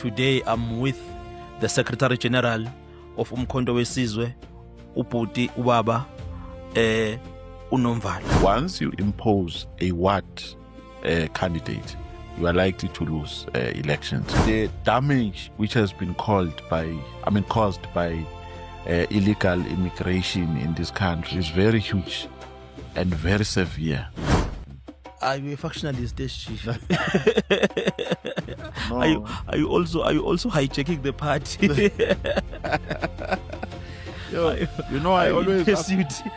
Today I'm with the Secretary General of Umkhonto Wesizwe, uBhuti Ubaba uNomvalo. Once you impose a what candidate, you are likely to lose elections. The damage which has been caused by illegal immigration in this country is very huge and very severe. Are you a factionalist, Chief? No. Are you also hijacking the party?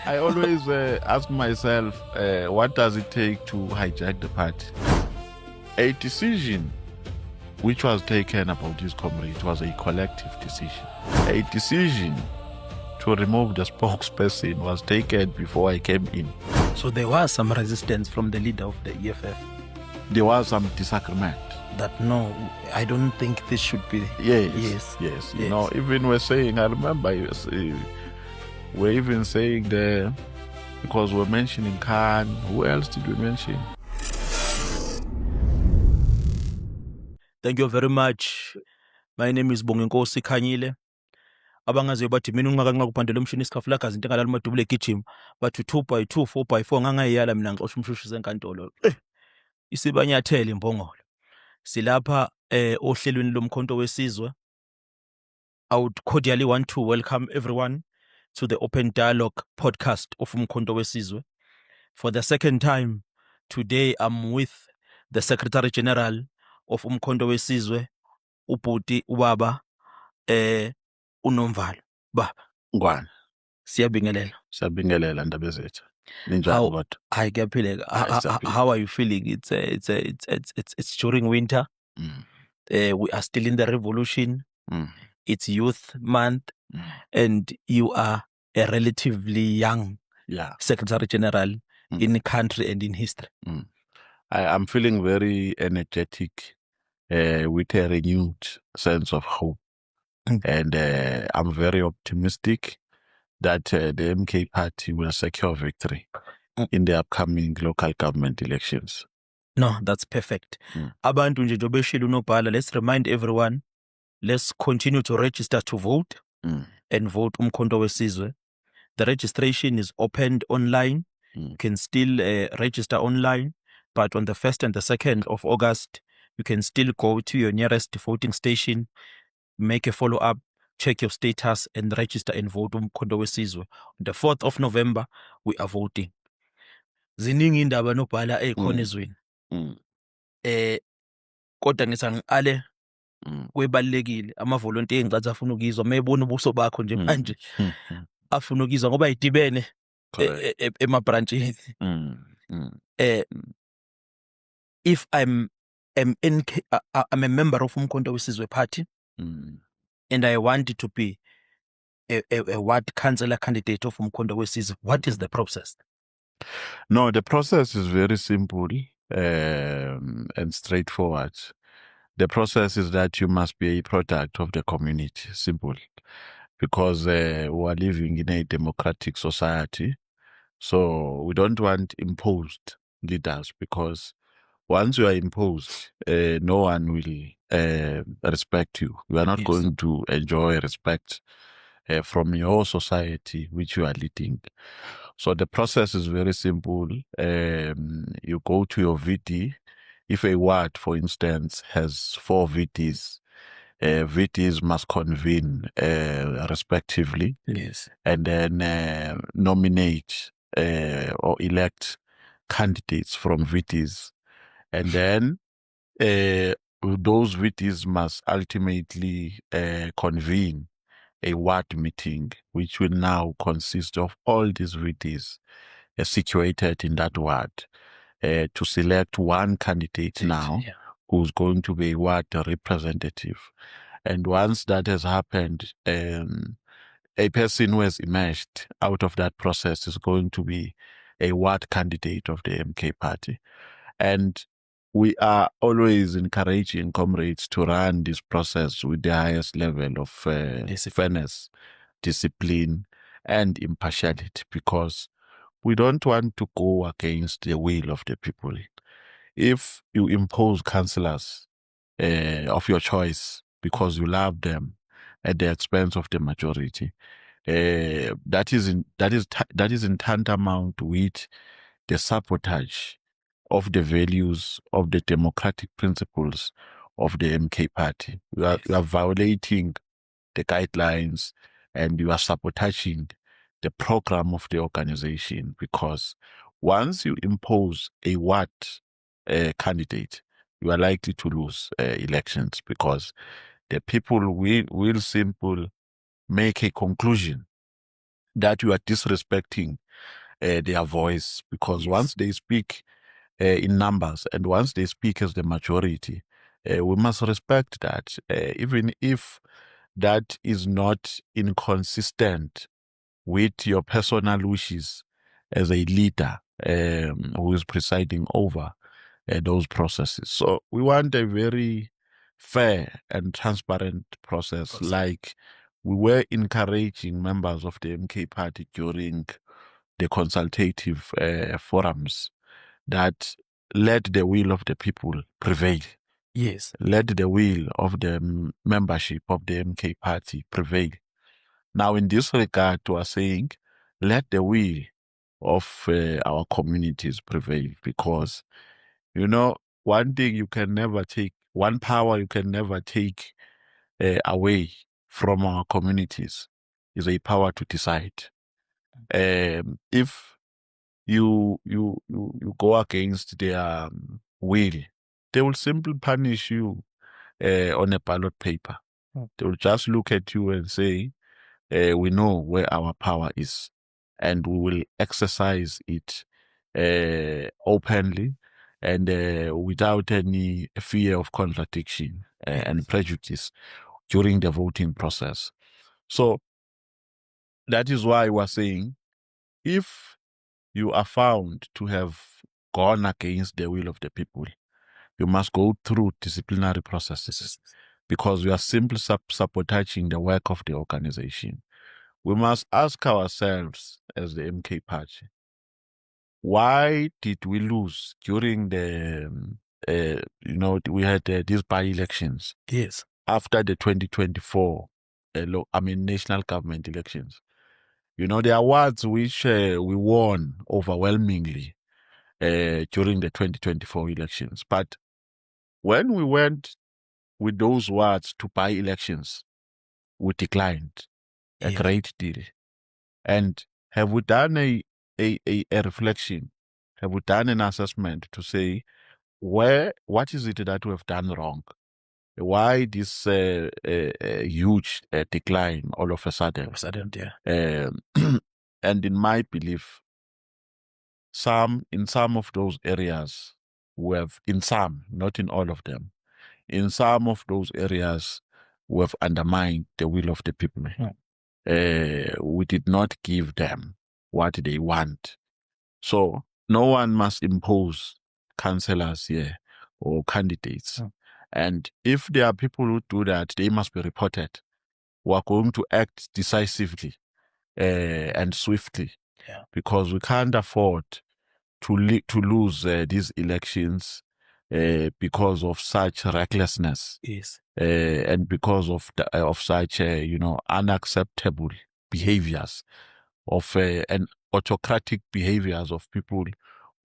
I always ask myself, what does it take to hijack the party? A decision which was taken about this comrade was a collective decision. A decision to remove the spokesperson was taken before I came in. So there was some resistance from the leader of the EFF. There was some disagreement. That no, I don't think this should be. Yes. You know, even we're saying, I remember we're even saying there, because we're mentioning Khan. Who else did we mention? Thank you very much. My name is Bongenkosi Khanyile. Abangaziyo bathi mina unqakanqa kuphandela umshini isikhafulagazi into engalali madubule egijima bathi 2x2 4x4 ngangayiyala mina ngixoxa umshushu senkantolo. Isibanyathele imbongolo. Silapha ohlelweni lomkhonto wesizwe. I would cordially want to welcome everyone to the Open Dialogue podcast of Umkhonto Wesizwe. For the second time today I'm with the Secretary General of Umkhonto Wesizwe, uBhuti Ubaba uNomvalo. Baba Ngwane. Siyabingelela ndaba zethu. Ninjani kodwa? Hayi kuyaphileka. How are you feeling? It's during winter. We are still in the revolution. It's youth month. And you are a relatively young Secretary General in the country and in history. I'm feeling very energetic with a renewed sense of hope. And I'm very optimistic that the MK party will secure victory in the upcoming local government elections. No, that's perfect. Abantu nje jobeshile unobhala, let's remind everyone, let's continue to register to vote and vote Umkhonto Wesizwe. The registration is opened online. You can still register online, but on the 1st and the 2nd of August, you can still go to your nearest voting station, make a follow-up, check your status, and register and vote Umkhonto Wesizwe. On the 4th of November, we are voting. Ziningi indaba nobhala ekhona ezweni. Kodwa ngithi ngale kwebalekile amavolontiya engicatha afuna ukuzwa mayebona ubuso bakho nje manje afuna ukuzwa ngoba idibene emabranchini. If I'm a member of Umkhonto Wesizwe party and I wanted to be a ward councillor candidate of Umkhonto Wesizwe, what is the process? No, the process is very simple and straightforward. The process is that you must be a product of the community, simple. Because we are living in a democratic society. So we don't want imposed leaders, because once you are imposed, no one will respect you. You are not going to enjoy respect from your society which you are leading. So the process is very simple. You go to your VD. If a ward, for instance, has 4 VDs, VDs must convene respectively. Yes. And then nominate or elect candidates from VDs. And then those VDs must ultimately convene a ward meeting, which will now consist of all these VDs situated in that ward, to select one candidate now who's going to be a ward representative. And once that has happened, a person who has emerged out of that process is going to be a ward candidate of the MK party. And we are always encouraging comrades to run this process with the highest level of fairness, discipline, and impartiality, because we don't want to go against the will of the people. If you impose councillors of your choice because you love them at the expense of the majority. That is in tantamount with the sabotage of the values of the democratic principles of the MK party. You are violating the guidelines and you are sabotaging the program of the organization, because once you impose a candidate, you are likely to lose elections, because the people will simply make a conclusion that you are disrespecting their voice, because once they speak in numbers and once they speak as the majority, we must respect that, even if that is not inconsistent with your personal wishes as a leader who is presiding over those processes. So we want a very fair and transparent process, like we were encouraging members of the MK party during the consultative forums, that let the will of the people prevail. Yes. Let the will of the membership of the MK party prevail. Now, in this regard, we are saying, let the will of our communities prevail, because, one thing you can never take, one power you can never take away from our communities is a power to decide. If you go against their will, they will simply punish you on a ballot paper. They will just look at you and say, we know where our power is, and we will exercise it openly and without any fear of contradiction and prejudice during the voting process. So that is why we're saying, if you are found to have gone against the will of the people, you must go through disciplinary processes, because we are simply sabotaging the work of the organization. We must ask ourselves as the MK party, why did we lose during the, we had these by-elections? Yes. After the 2024 national government elections. The awards which we won overwhelmingly during the 2024 elections. But when we went with those words to by-elections, we declined a great deal. And have we done a reflection? Have we done an assessment to say, what is it that we have done wrong? Why this huge decline all of a sudden? Yeah. And in my belief, in some of those areas, not in all of them, in some of those areas, we have undermined the will of the people. We did not give them what they want. So no one must impose councillors here or candidates. And if there are people who do that, they must be reported. We are going to act decisively and swiftly, because we can't afford to lose these elections because of such recklessness. Yes. And because of such unacceptable behaviors and autocratic behaviors of people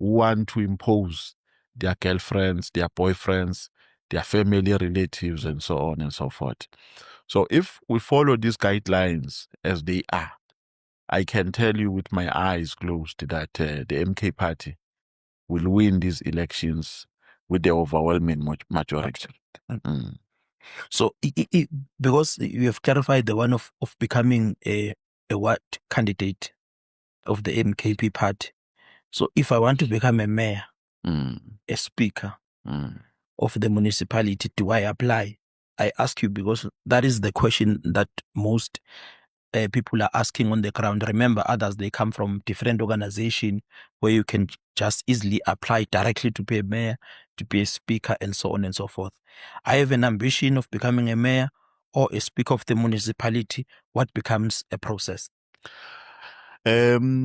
who want to impose their girlfriends, their boyfriends, their family relatives, and so on and so forth. So if we follow these guidelines as they are, I can tell you with my eyes closed that the MK party will win these elections with the overwhelming majority. Mm. So, because you have clarified the one of becoming a what candidate of the MKP party. So, if I want to become a mayor, a speaker of the municipality, do I apply? I ask you because that is the question that most people are asking on the ground. Remember, others, they come from different organizations where you can just easily apply directly to be a mayor, to be a speaker, and so on and so forth. I have an ambition of becoming a mayor or a speaker of the municipality. What becomes a process? We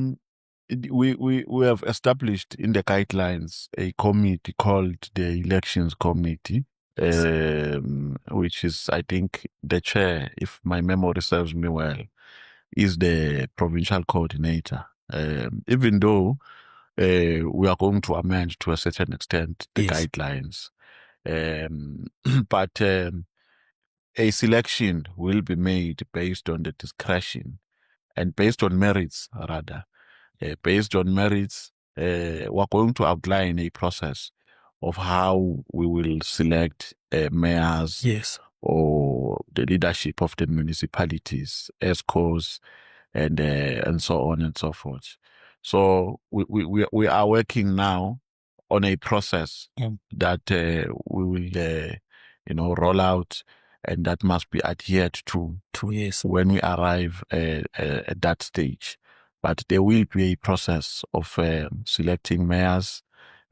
have established in the guidelines a committee called the Elections Committee, which is, I think, the chair, if my memory serves me well, is the provincial coordinator. Even though we are going to amend to a certain extent the Yes. guidelines, but a selection will be made based on the discretion and based on merits, rather. Based on merits, we're going to outline a process of how we will select mayors Yes. or the leadership of the municipalities, ESCOs, and so on and so forth. So we are working now on a process that we will roll out, and that must be adhered to 2 years. when we arrive at that stage. But there will be a process of selecting mayors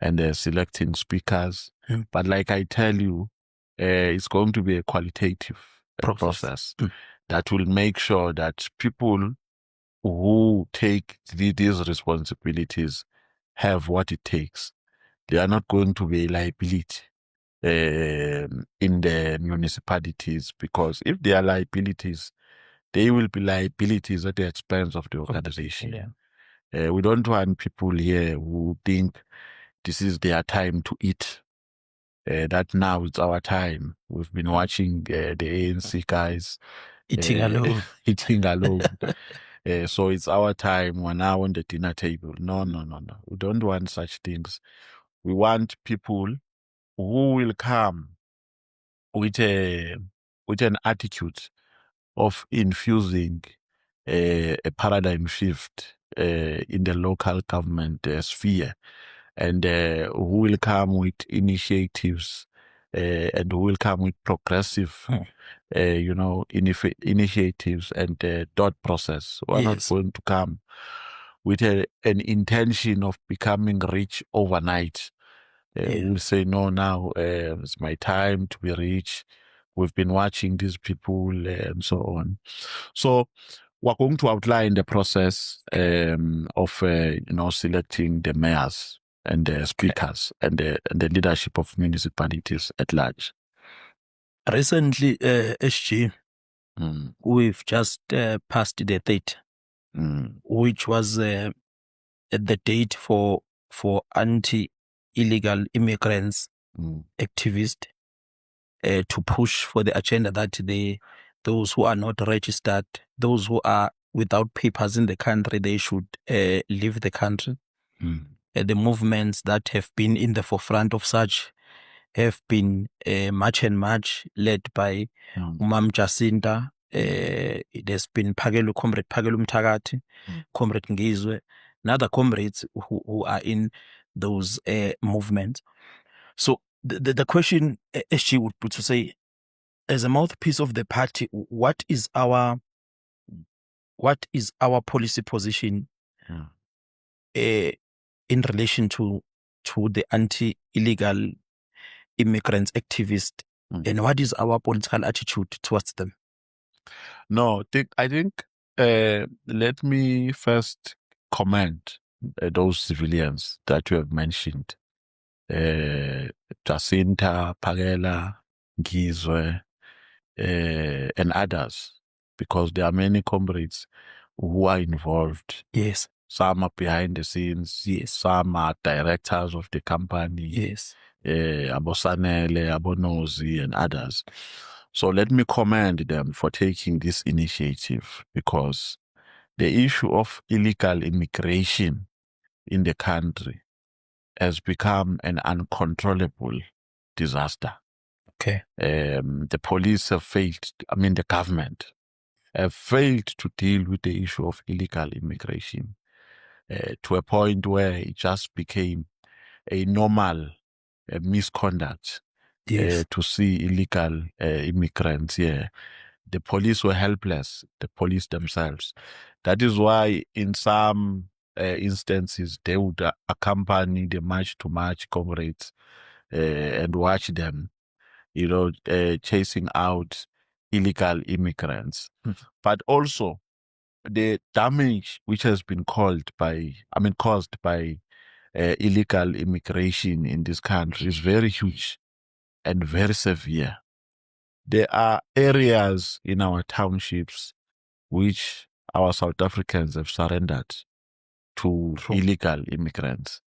and selecting speakers. But like I tell you, it's going to be a qualitative process that will make sure that people who take these responsibilities have what it takes. They are not going to be a liability in the municipalities, because if they are liabilities, they will be liabilities at the expense of the organization. We don't want people here who think this is their time to eat. That now it's our time. We've been watching the ANC guys Eating alone. eating alone. So it's our time. We're now on the dinner table. No. We don't want such things. We want people who will come with an attitude of infusing a paradigm shift in the local government sphere, and who will come with initiatives and who will come with progressive initiatives and thought process. We're not going to come with an intention of becoming rich overnight. We'll say, no, now it's my time to be rich. We've been watching these people and so on. So we're going to outline the process of selecting the mayors and the speakers and the leadership of municipalities at large. Recently, SG, we've just passed the date, which was the date for anti-illegal immigrants activists to push for the agenda that those who are not registered, those who are without papers in the country, they should leave the country. The movements that have been in the forefront of such have been March and March, led by Umam Jacinta. There's been Comrade Phakelo Mthakathi, Comrade Ngizwe, and other comrades who are in those movements. So the question SG would put to say, as a mouthpiece of the party, what is our policy position in relation to the anti-illegal immigrants activists, and what is our political attitude towards them? No, I think let me first comment those civilians that you have mentioned. Jacinta, Phakelo, Ngizwe, and others, because there are many comrades who are involved. Yes. Some are behind the scenes. Yes. Some are directors of the company. Yes. Abosanele, Abonozi, and others. So let me commend them for taking this initiative, because the issue of illegal immigration in the country has become an uncontrollable disaster. Okay. The police have failed, the government have failed to deal with the issue of illegal immigration to a point where it just became a normal misconduct to see illegal immigrants here. The police were helpless, the police themselves. That is why in some instances they would accompany the march-to-march comrades and watch them, chasing out illegal immigrants. But also the damage which has been caused by illegal immigration in this country is very huge. and very severe. There are areas in our townships which our South Africans have surrendered to True. illegal immigrants.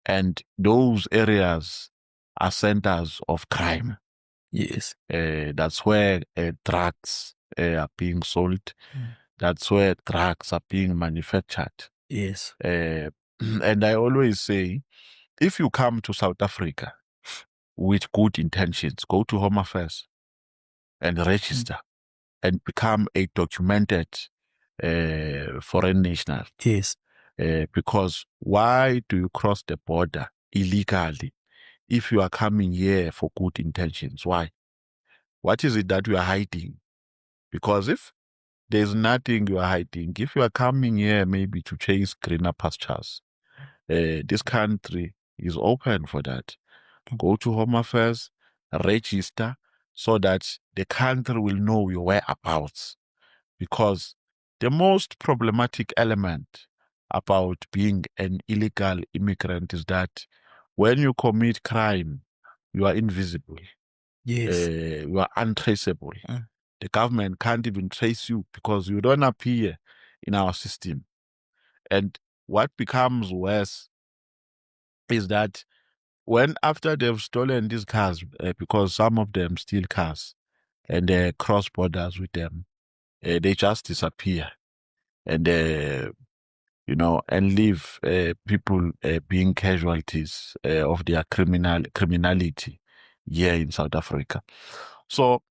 And those areas are centers of crime. Yes. That's where drugs are being sold. That's where drugs are being manufactured. Yes. And I always say, if you come to South Africa with good intentions, go to Home Affairs and register and become a documented foreign national. Yes. Because why do you cross the border illegally if you are coming here for good intentions? Why? What is it that you are hiding? Because if there's nothing you are hiding, if you are coming here maybe to chase greener pastures, this country is open for that. Go to Home Affairs, register, so that the country will know your whereabouts. Because the most problematic element about being an illegal immigrant is that when you commit crime, you are invisible. Yes. You are untraceable. The government can't even trace you because you don't appear in our system. And what becomes worse is that when after they've stolen these cars, because some of them steal cars and they cross borders with them, they just disappear. And and leave people being casualties of their criminality here in South Africa. So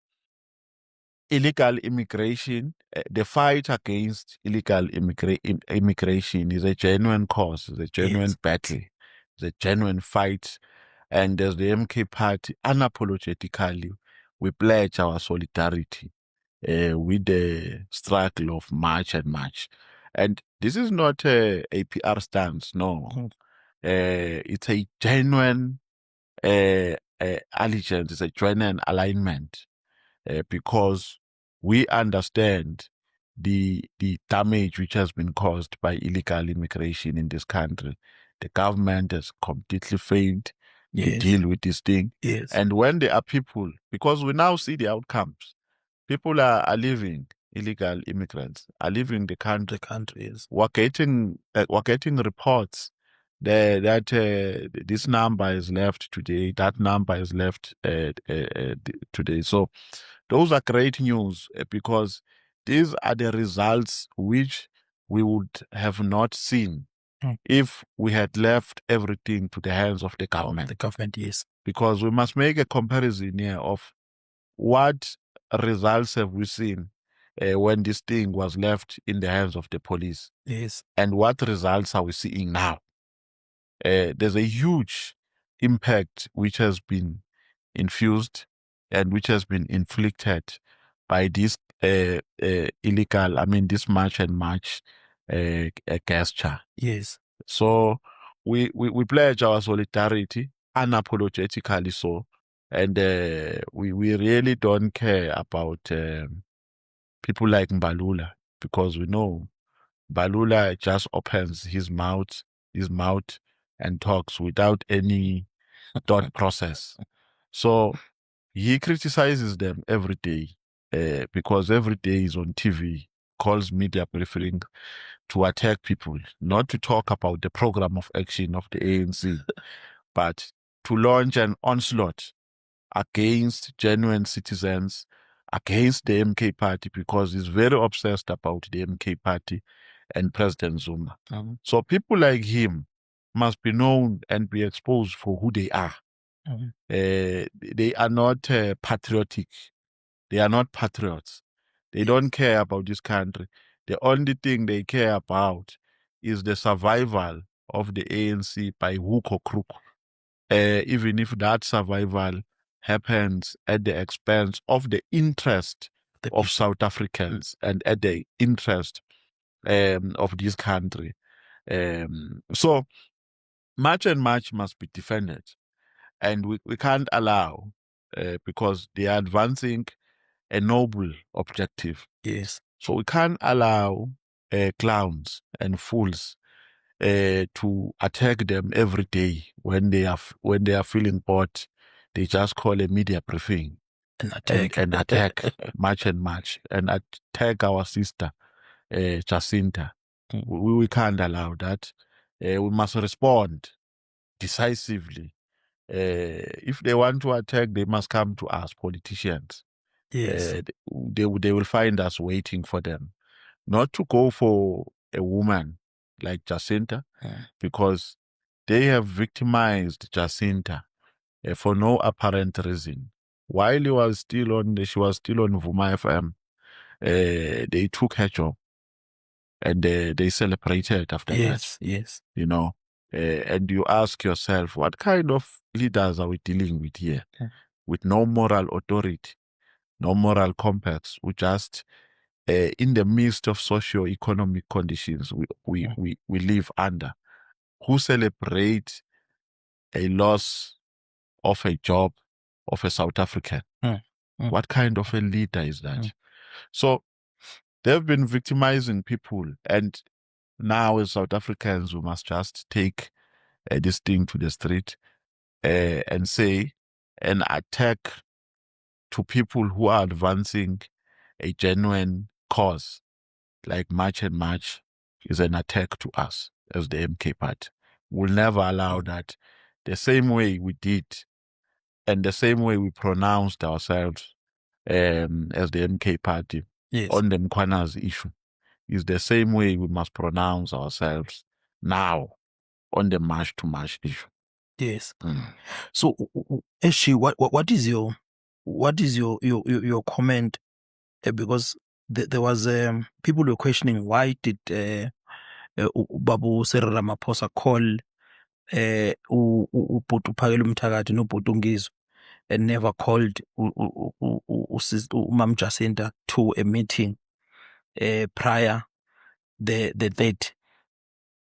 illegal immigration, the fight against illegal immigration is a genuine cause, it's a genuine battle, it's a genuine fight. And as the MK Party, unapologetically, we pledge our solidarity with the struggle of March and March. And this is not a PR stance, no. It's a genuine allegiance, it's a genuine alignment because we understand the damage which has been caused by illegal immigration in this country. The government has completely failed to deal with this thing. Yes. And when there are people, because we now see the outcomes, people are leaving, illegal immigrants are leaving the country. Yes. We're getting reports that this number is left today, that number is left today. So those are great news because these are the results which we would have not seen if we had left everything to the hands of the government. The government, yes. Because we must make a comparison here of what results have we seen when this thing was left in the hands of the police. Yes. And what results are we seeing now? There's a huge impact which has been infused and which has been inflicted by this illegal, this March and March gesture. Yes. So we pledge our solidarity unapologetically so. And we really don't care about people like Mbalula because we know Mbalula just opens his mouth and talks without any thought process. So he criticizes them every day because every day he's on TV, calls media briefing to attack people, not to talk about the program of action of the ANC, but to launch an onslaught against genuine citizens, against the MK Party, because he's very obsessed about the MK Party and President Zuma. So people like him must be known and be exposed for who they are. They are not patriotic. They are not patriots. They don't care about this country. The only thing they care about is the survival of the ANC by hook or crook. Even if that survival happens at the expense of the interest of South Africans and at the interest of this country. So March and March must be defended. And we can't allow, because they are advancing a noble objective. Yes. So we can't allow clowns and fools to attack them every day when they are feeling bored they just call a media briefing An attack. and attack much and attack our sister Jacinta. We can't allow that. We must respond decisively. If they want to attack, they must come to us, politicians. Yes. They will find us waiting for them. Not to go for a woman like Jacinta, because they have victimized Jacinta for no apparent reason. While she was still on Vuma FM, they took her job and they celebrated after that. Yes. You know, and you ask yourself, what kind of leaders are we dealing with here? With no moral authority, no moral compass, who just in the midst of socio-economic conditions we live under, who celebrate a loss of a job of a South African. What kind of a leader is that? So they've been victimizing people, and now as South Africans, we must just take this thing to the street and say an attack to people who are advancing a genuine cause like March and March is an attack to us as the MK party. We'll never allow that. The same way we did and the same way we pronounced ourselves as the MK party on the Mkwanazi issue is the same way we must pronounce ourselves now on the March to March issue. Yes. So, Eshi, what is your comment? Because there was people were questioning why did Babu Cyril Ramaphosa call uBhuti uPhakela uMthakathi noBhuti uNgizwa and never called Mam Jacinta to a meeting prior the date.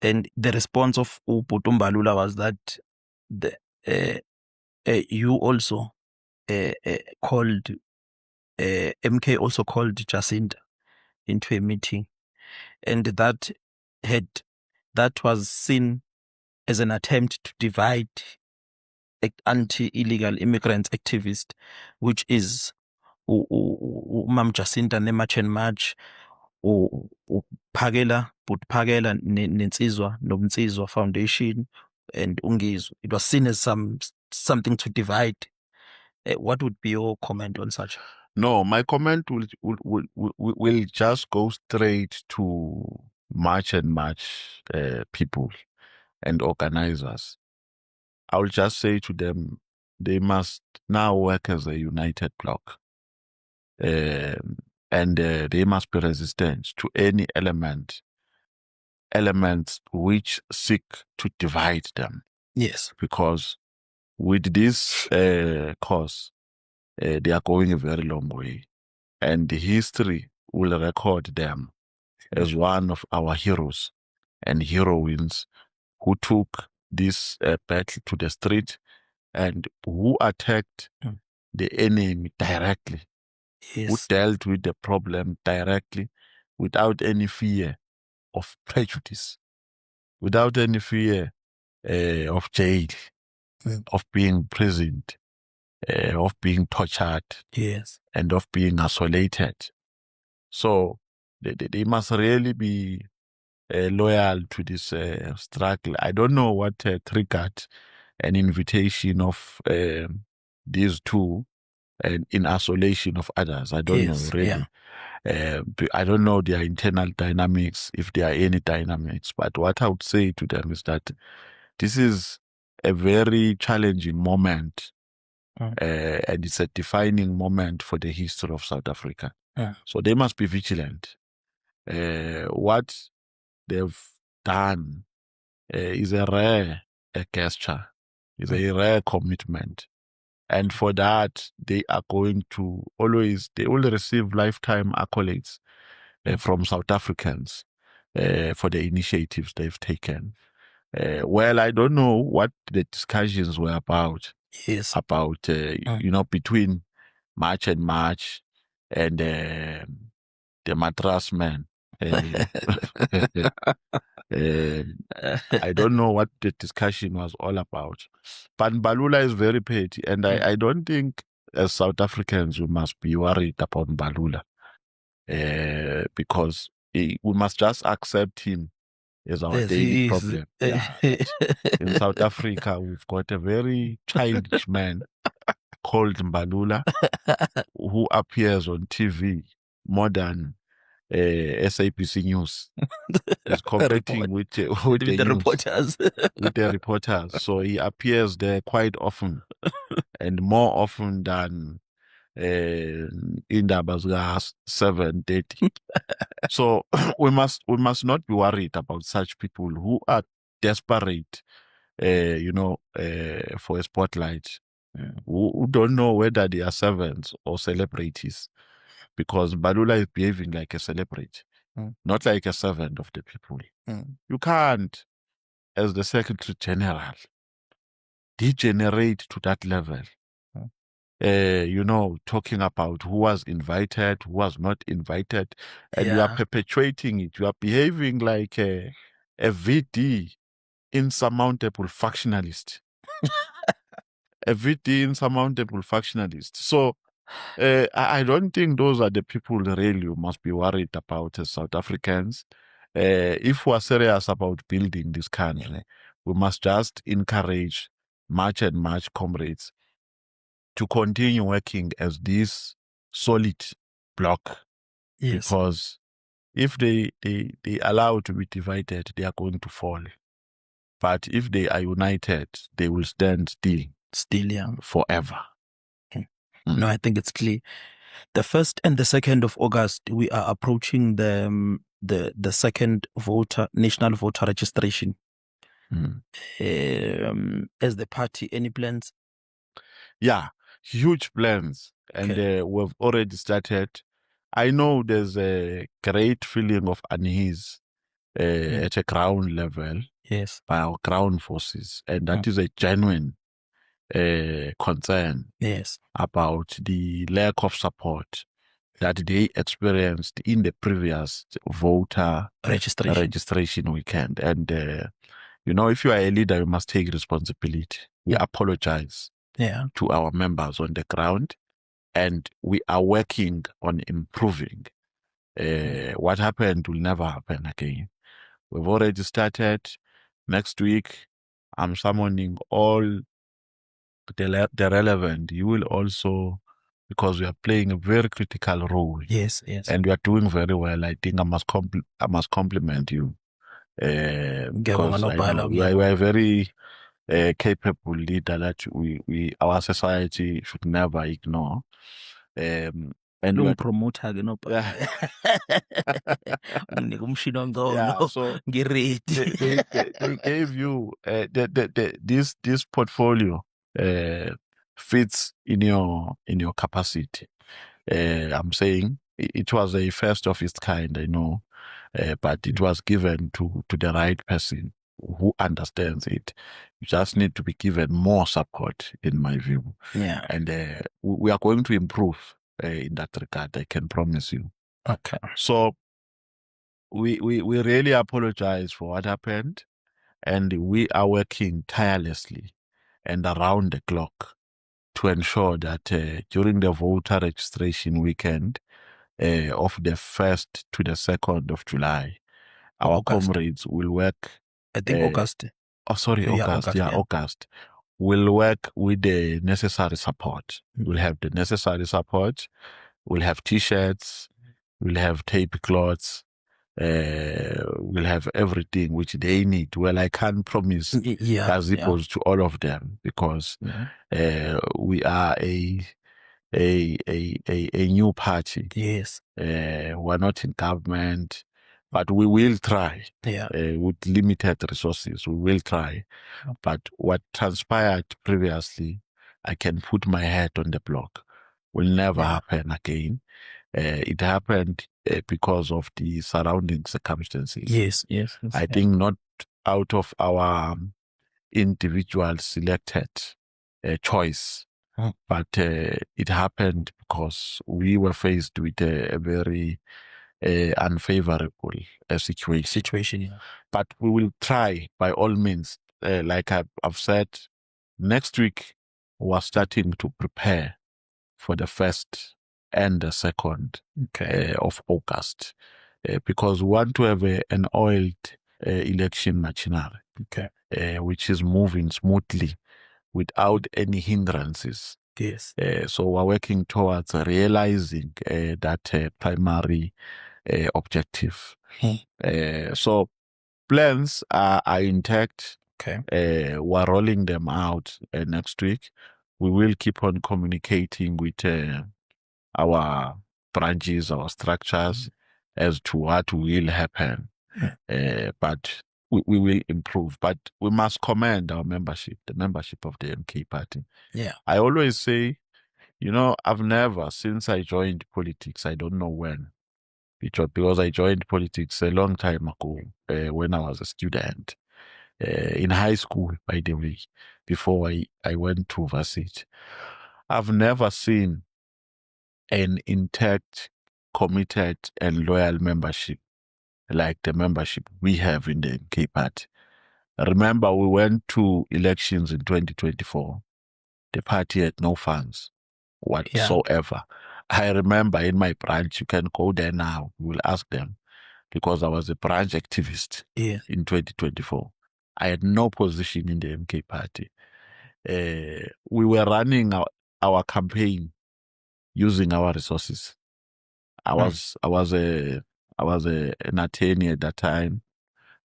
And the response of uBhuti uMbalula was that you also called MK also called Jacinta into a meeting, and that was seen as an attempt to divide anti-illegal immigrant activist, which is Mam Jacinta neMarch and March, Bhuti Phakela neNsizwa noMnsizwa Foundation and Ungizwa. It was seen as something to divide. What would be your comment on such? No, my comment will just go straight to March and March people and organizers. I will just say to them, they must now work as a united bloc. And they must be resistant to any elements which seek to divide them. Yes. Because with this cause, they are going a very long way. And the history will record them as one of our heroes and heroines who took this battle to the street and who attacked the enemy directly, who dealt with the problem directly without any fear of prejudice, without any fear of jail, of being imprisoned, of being tortured, and of being isolated. So they must really be loyal to this struggle. I don't know what triggered an invitation of these two in isolation of others. I don't know really. I don't know their internal dynamics, if there are any dynamics. But what I would say to them is that this is a very challenging moment. And it's a defining moment for the history of South Africa. So they must be vigilant. What they've done is a rare gesture, is a rare commitment. And for that, they are going to they will receive lifetime accolades from South Africans for the initiatives they've taken. Well, I don't know what the discussions were about. About, between March and March and the Matras man. I don't know what the discussion was all about. But Mbalula is very petty, and I don't think as South Africans we must be worried about Mbalula, because we must just accept him as our Yes, daily he is. problem. Yeah, that in South Africa, we've got a very childish man called Mbalula who appears on TV more than SABC News. Is competing with the news, reporters. with the reporters. So he appears there quite often, and more often than Indaba zika 7:30. So we must not be worried about such people who are desperate, for a spotlight, who don't know whether they are servants or celebrities, because Balula is behaving like a celebrity, not like a servant of the people. You can't, as the Secretary General, degenerate to that level. Talking about who was invited, who was not invited, and you are perpetuating it. You are behaving like a VD insurmountable factionalist. A VD insurmountable factionalist. So I don't think those are the people really you must be worried about as South Africans. If we are serious about building this country, we must just encourage much and much comrades to continue working as this solid block. Yes. Because if they allow to be divided, they are going to fall. But if they are united, they will stand still. Still, yeah. Forever. No, I think it's clear. The 1st and the 2nd of August, we are approaching the second national voter registration. As the party, any plans? Yeah, huge plans. And we've already started. I know there's a great feeling of unease at a ground level. Yes. By our ground forces. And that is a genuine concern. Yes. About the lack of support that they experienced in the previous voter registration weekend. And, if you are a leader, you must take responsibility. We apologize to our members on the ground, and we are working on improving. What happened will never happen again. We've already started. Next week, I'm summoning all the relevant. You will also, because we are playing a very critical role. Yes, yes. And we are doing very well. I think I must compliment you. Because I know we are a very capable leader that our society should never ignore. And don't promote her, so they gave you this portfolio fits in your capacity. I'm saying it was a first of its kind, I know, but it was given to the right person who understands it. You just need to be given more support, in my view. Yeah. And we are going to improve in that regard, I can promise you. Okay. So we really apologize for what happened, and we are working tirelessly and around the clock to ensure that during the voter registration weekend of the 1st to the 2nd of July, our comrades will work. I think August. Oh, sorry, August. August. We'll work with the necessary support. We'll have the necessary support. We'll have T-shirts. We'll have tape cloths. We'll have everything which they need. Well, I can't promise gazebos to all of them, because we are a new party. Yes. We're not in government, but we will try. With limited resources, we will try. But what transpired previously, I can put my head on the block, will never happen again. It happened because of the surrounding circumstances. Yes. I think not out of our individual selected choice, but it happened because we were faced with a very unfavorable situation. Situation. But we will try by all means. Like I've said, next week we're starting to prepare for the 1st and the 2nd of August, because we want to have an oiled election machinery, which is moving smoothly without any hindrances. Yes. So we're working towards realizing that primary objective. So plans are intact. We're rolling them out next week. We will keep on communicating with our branches, our structures, as to what will happen. But we will improve. But we must commend our membership, the membership of the MK Party. Yeah. I always say, I've never, since I joined politics, I don't know when, because I joined politics a long time ago, when I was a student, in high school, by the way, before I went to varsity. I've never seen an intact, committed, and loyal membership like the membership we have in the MK Party. Remember, we went to elections in 2024. The party had no funds whatsoever. I remember in my branch, you can go there now, you will ask them, because I was a branch activist in 2024. I had no position in the MK Party. We were running our campaign using our resources. I was an attorney at that time,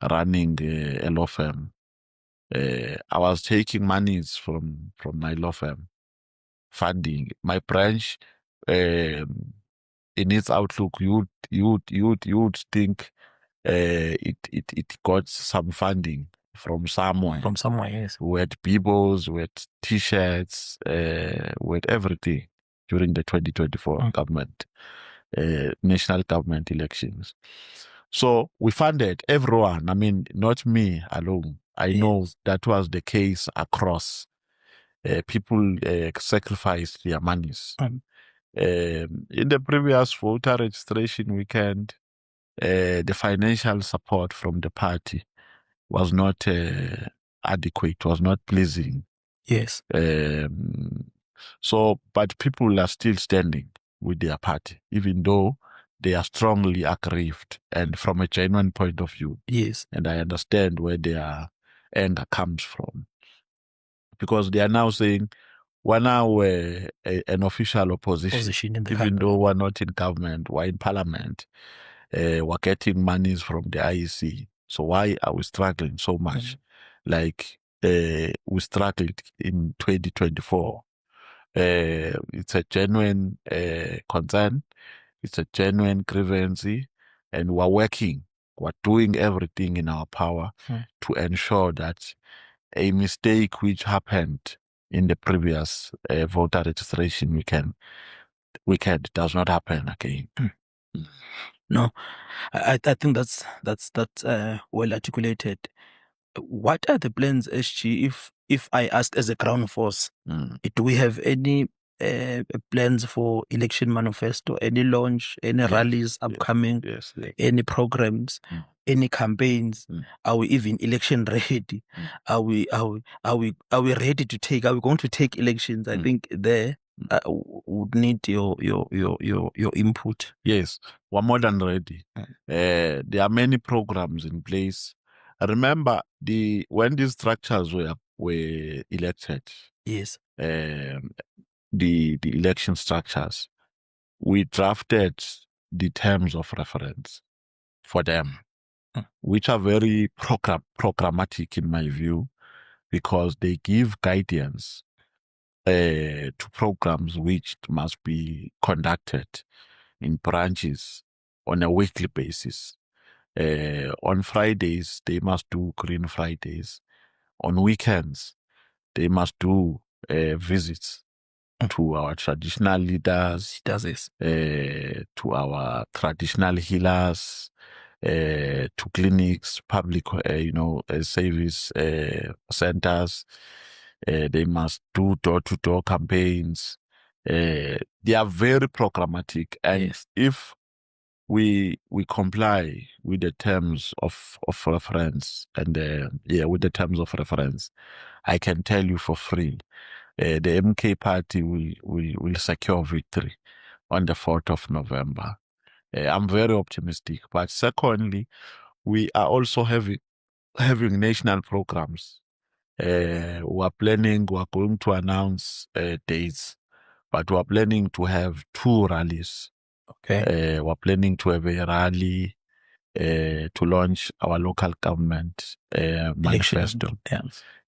running a law firm. I was taking monies from my law firm, funding my branch. In its outlook, you'd think it got some funding from somewhere. From somewhere, yes. We had bibos, we had T-shirts, we had everything during the 2024 government, national government elections. So we funded everyone. I mean, not me alone. I know that was the case across. People sacrificed their monies. In the previous voter registration weekend, the financial support from the party was not adequate, was not pleasing. Yes. So, but people are still standing with their party, even though they are strongly aggrieved and from a genuine point of view. Yes. And I understand where their anger comes from. Because they are now saying, we're now an official opposition in the even though we're not in government, we're in parliament. We're getting monies from the IEC. So why are we struggling so much? Like we struggled in 2024. It's a genuine concern. It's a genuine grievance, and we're working. We're doing everything in our power to ensure that a mistake which happened in the previous voter registration weekend does not happen again. No, I think that's well articulated. What are the plans, SG? If I ask as a ground force, do we have any plans for election manifesto, any launch, any rallies upcoming, any programs, any campaigns? Are we even election ready? Are we ready to take? Are we going to take elections? I think there would need your input. Yes, we're more than ready. There are many programs in place. Remember, when these structures were elected, yes, the election structures, we drafted the terms of reference for them, which are very programmatic in my view, because they give guidance to programs which must be conducted in branches on a weekly basis. On Fridays, they must do Green Fridays. On weekends, they must do visits to our traditional leaders, to our traditional healers, to clinics, public, service centers. They must do door-to-door campaigns. They are very programmatic, and if we comply with the terms of reference, and with the terms of reference. I can tell you for free, the MK party will secure victory on the 4th of November. I'm very optimistic. But secondly, we are also having national programs. We are going to announce dates, but we are planning to have 2 rallies. Okay. We're planning to have a rally to launch our local government manifesto. Yeah.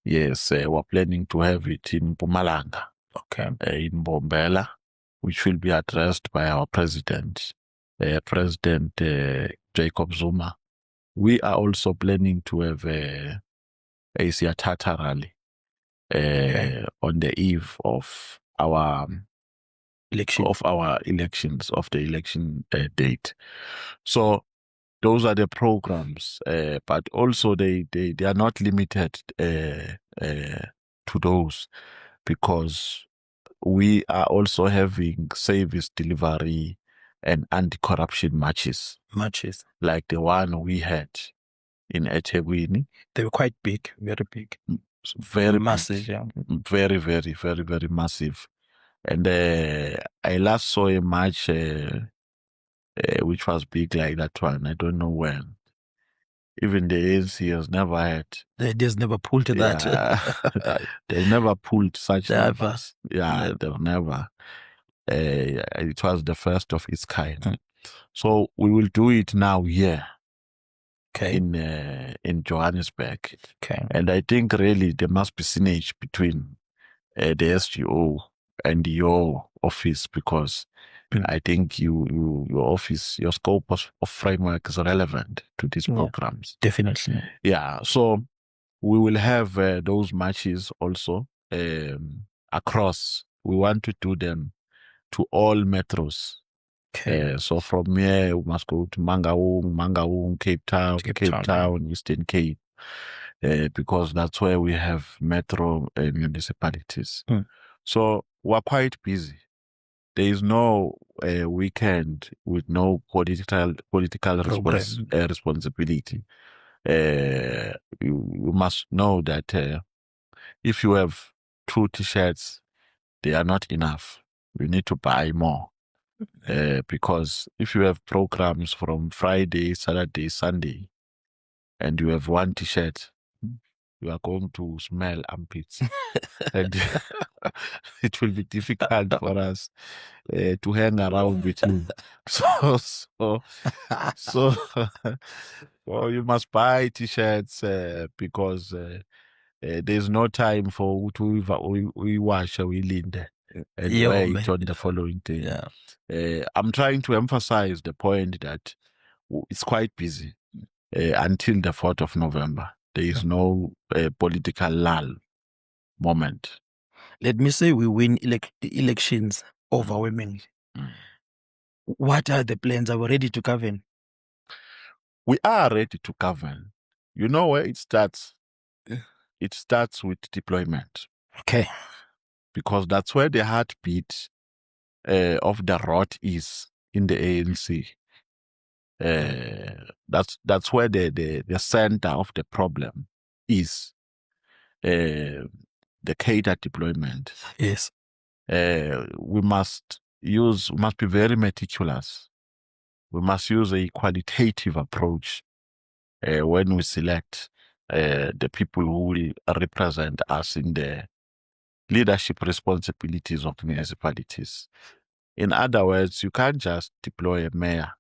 Yes, we're planning to have it in Mpumalanga, Okay. in Bombela, which will be addressed by our president, President Jacob Zuma. We are also planning to have a Siatata rally on the eve of our elections, of the election date. So those are the programs, but also they are not limited to those, because we are also having service delivery and anti-corruption marches, like the one we had in eThekwini. They were quite big, very big, very massive, big. yeah, very, very, very, very massive. And I last saw a march which was big like that one. I don't know when. Even the ANC has never had. They just never pulled that. They never pulled such Never. numbers. Yeah, they've never. It was the first of its kind. So we will do it now here. Okay. In Johannesburg. Okay. And I think really there must be synergy between the SGO and your office, because I think your office, your scope of framework is relevant to these programs. Definitely. Yeah. So we will have those matches also across. We want to do them to all metros. Okay. So from here, we must go to Mangaung, Cape Town, Eastern Cape, because that's where we have metro municipalities. So we're quite busy. There is no weekend with no political responsibility. You must know that if you have 2 T-shirts, they are not enough. You need to buy more. Because if you have programs from Friday, Saturday, Sunday, and you have 1 T-shirt, you are going to smell armpits. And it will be difficult for us to hang around with you. So well, you must buy T-shirts because there's no time for we wash we lean and wait on the following day. Yeah. I'm trying to emphasize the point that it's quite busy until the 4th of November. There is no political lull moment. Let me say we win elections overwhelmingly. What are the plans? Are we ready to govern? We are ready to govern. You know where it starts? It starts with deployment. Okay. Because that's where the heartbeat of the rot is in the ANC. That's where the center of the problem is. The cadre deployment. Yes. We must be very meticulous. We must use a qualitative approach when we select the people who will represent us in the leadership responsibilities of municipalities. In other words, you can't just deploy a mayor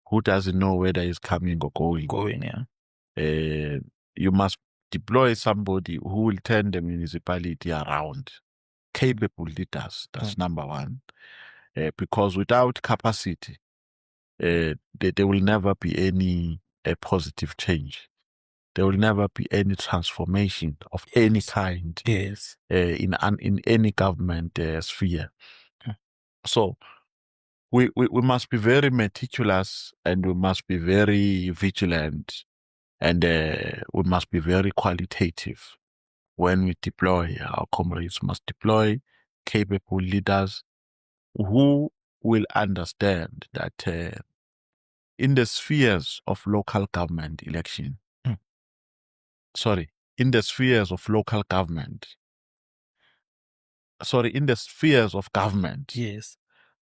who doesn't know whether he's coming or going. Yeah. You must deploy somebody who will turn the municipality around. Capable leaders, that's number one. Because without capacity, there will never be any positive change. There will never be any transformation of any kind in any government sphere. So we must be very meticulous, and we must be very vigilant, and we must be very qualitative. When we deploy, our comrades must deploy capable leaders who will understand that in the spheres of local government election, Mm. in the spheres of local government, in the spheres of government, Yes.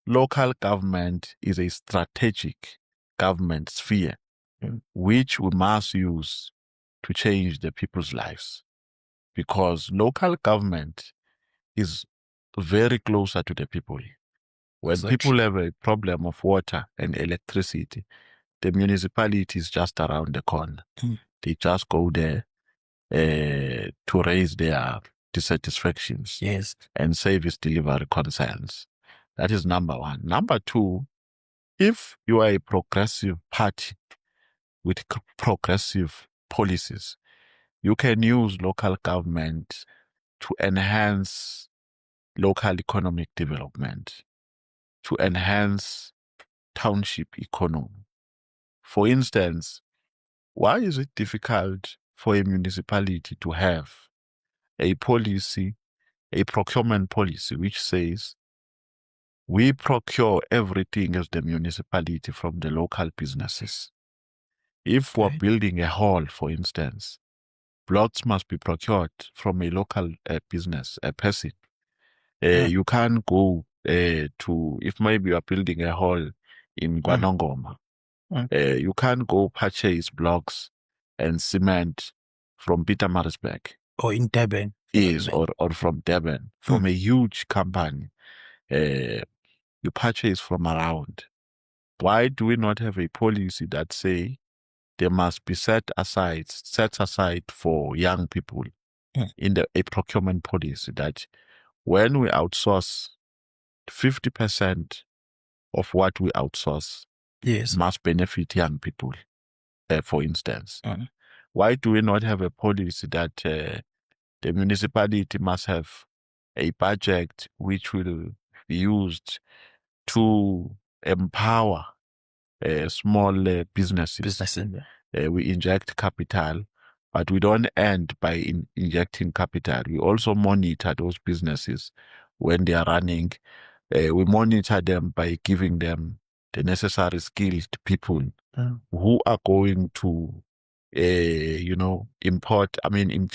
local government is a strategic government sphere which we must use to change the people's lives, because local government is very closer to the people. When So people true. have a problem of water and electricity, the municipality is just around the corner. Mm. They just go there to raise their dissatisfactions Yes. and service delivery concerns. That is number one. Number two, if you are a progressive party with progressive policies, you can use local government to enhance local economic development, to enhance township economy. For instance, why is it difficult for a municipality to have a policy, a procurement policy, which says we procure everything as the municipality from the local businesses? If we're Okay. building a hall, for instance, blocks must be procured from a local business, a person. You can't go to, if maybe you are building a hall in Guanongoma, you can't go purchase blocks and cement from Pietermaritzburg. Or in Durban. Yes, or from Durban, from a huge company. You purchase from around. Why do we not have a policy that say there must be set aside for young people in a procurement policy, that when we outsource, 50% of what we outsource Yes. must benefit young people, for instance? Why do we not have a policy that the municipality must have a budget which will be used to empower small businesses? We inject capital, but we don't end by injecting capital. We also monitor those businesses when they are running. We monitor them by giving them the necessary skilled people who are going to,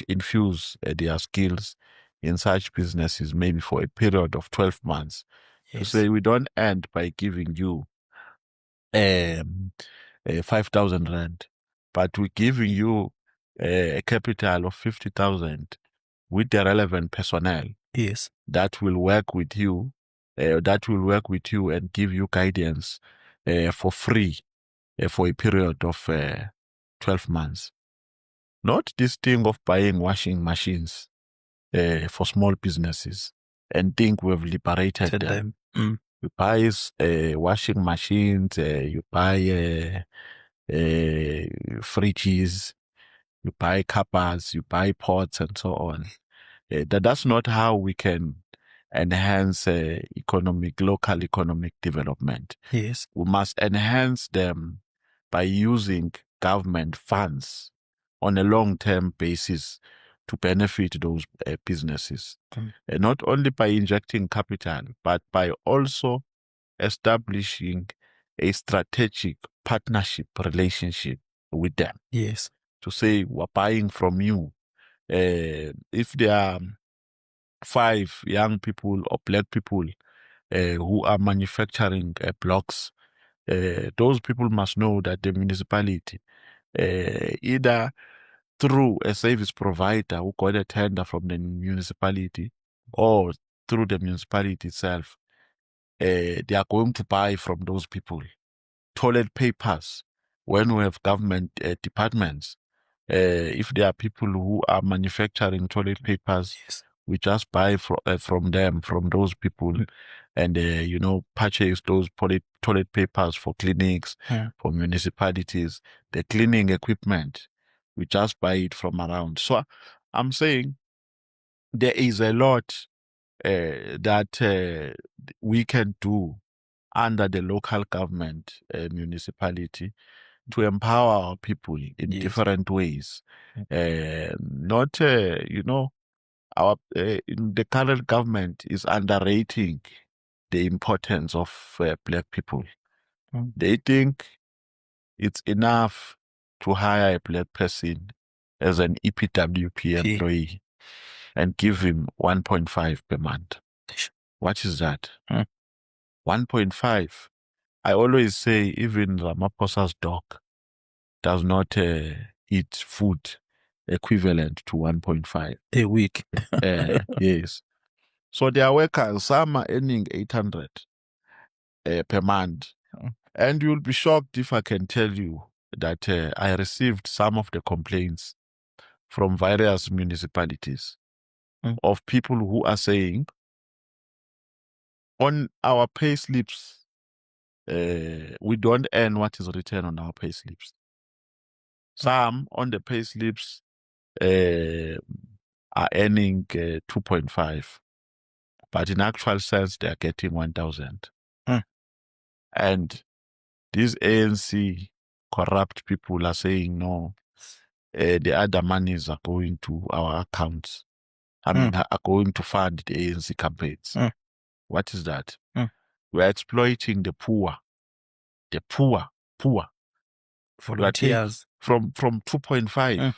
infuse their skills in such businesses, maybe for a period of 12 months. To say we don't end by giving you 5,000 rand, but we're giving you a capital of 50,000 with the relevant personnel. Yes. That will work with you. And give you guidance for free for a period of 12 months. Not this thing of buying washing machines for small businesses and think we've liberated them. You buy washing machines, you buy fridges, you buy cupboards, you buy pots, and so on. That's not how we can enhance local economic development. Yes. We must enhance them by using government funds on a long-term basis to benefit those businesses. Not only by injecting capital, but by also establishing a strategic partnership relationship with them. Yes. To say, we're buying from you. If there are 5 young people or black people who are manufacturing blocks, those people must know that the municipality, either through a service provider who got a tender from the municipality or through the municipality itself, they are going to buy from those people. Toilet papers, when we have government departments, if there are people who are manufacturing toilet papers, we just buy from those people, and purchase those toilet papers for clinics, for municipalities. The cleaning equipment, we just buy it from around. So I'm saying there is a lot that we can do under the local government municipality to empower our people in different ways. Not, our the current government is underrating the importance of black people. They think it's enough to hire a black person as an EPWP employee and give him 1.5 per month. What is that? 1.5. I always say even Ramaphosa's dog does not eat food equivalent to 1.5 a week. Yes. So their workers, some are earning 800 per month. And you'll be shocked if I can tell you that I received some of the complaints from various municipalities of people who are saying, on our pay slips, we don't earn what is written on our pay slips. Some on the pay slips are earning 2.5, but in actual sense, they are getting 1,000. And these ANC corrupt people are saying, no, the other monies are going to our accounts. I mean, are going to fund the ANC campaigns. What is that? We're exploiting the poor. The poor. Volunteers. From 2.5.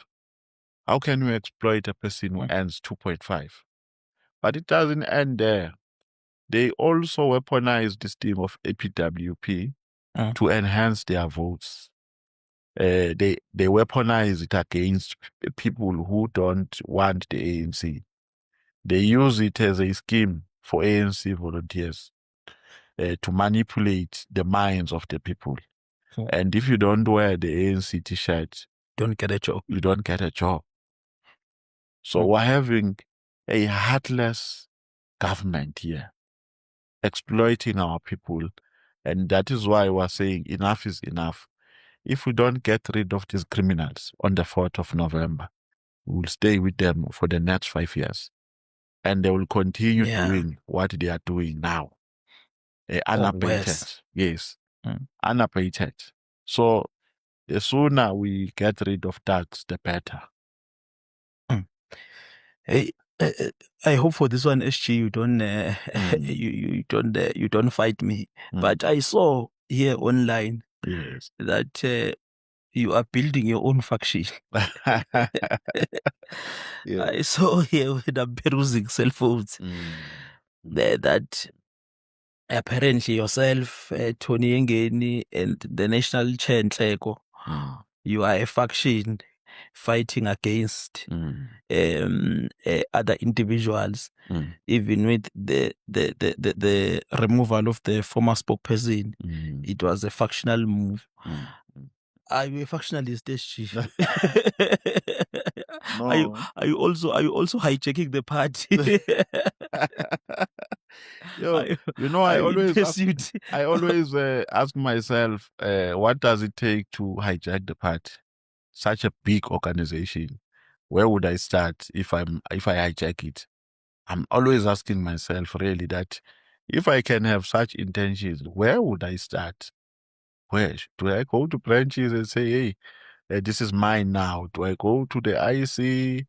How can you exploit a person who earns 2.5? But it doesn't end there. They also weaponize this team of APWP to enhance their votes. They weaponize it against people who don't want the ANC. They use it as a scheme for ANC volunteers to manipulate the minds of the people. And if you don't wear the ANC t-shirt, don't get a job. You don't get a job. So we're having a heartless government here, exploiting our people. And that is why we're saying enough is enough. If we don't get rid of these criminals on the 4th of November, we will stay with them for the next 5 years. And they will continue doing what they are doing now. Unabated. Yes. Unabated. So the sooner we get rid of thugs, the better. Hey, I hope for this one, SG, you don't you don't fight me. But I saw here online that you are building your own faction. I saw here when I'm perusing cell phones that apparently yourself, Tony Ngeni, and the National Chair Nhleko, you are a faction fighting against other individuals, even with the removal of the former spokesperson. It was a factional move. Are you a factionalist, Chief? No. Are you also hijacking the party? I always ask myself, what does it take to hijack the party? Such a big organization. Where would I start if I hijack it? I'm always asking myself really that if I can have such intentions, where would I start? Where do I go to branches and say, hey, this is mine now? Do I go to the IC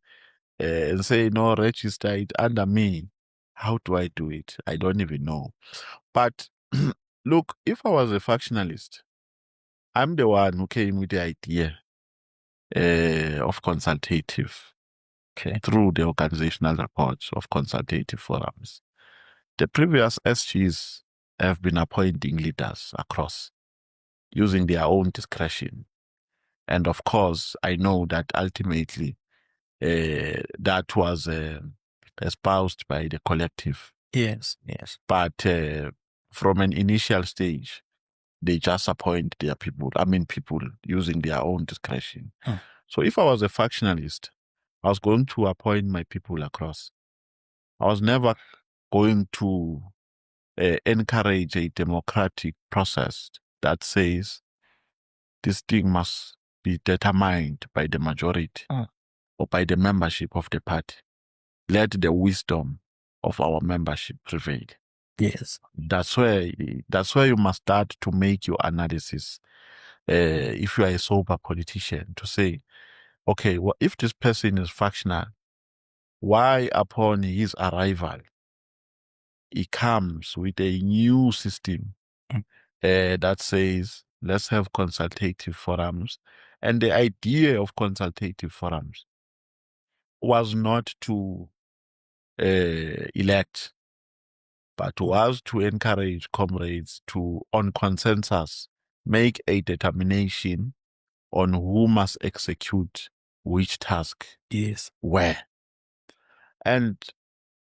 and say, no, register it under me? How do I do it? I don't even know. But look, if I was a factionalist, I'm the one who came with the idea of consultative through the organizational reports of consultative forums. The previous SGs have been appointing leaders across using their own discretion. And of course, I know that ultimately that was espoused by the collective. Yes. But from an initial stage, they just appoint their people. I mean, people using their own discretion. So if I was a factionalist, I was going to appoint my people across. I was never going to encourage a democratic process that says this thing must be determined by the majority or by the membership of the party. Let the wisdom of our membership prevail. Yes. That's where you must start to make your analysis. If you are a sober politician, to say, okay, well, if this person is factional, why upon his arrival, he comes with a new system that says let's have consultative forums. And the idea of consultative forums was not to elect, but was to encourage comrades to, on consensus, make a determination on who must execute which task Yes. where. And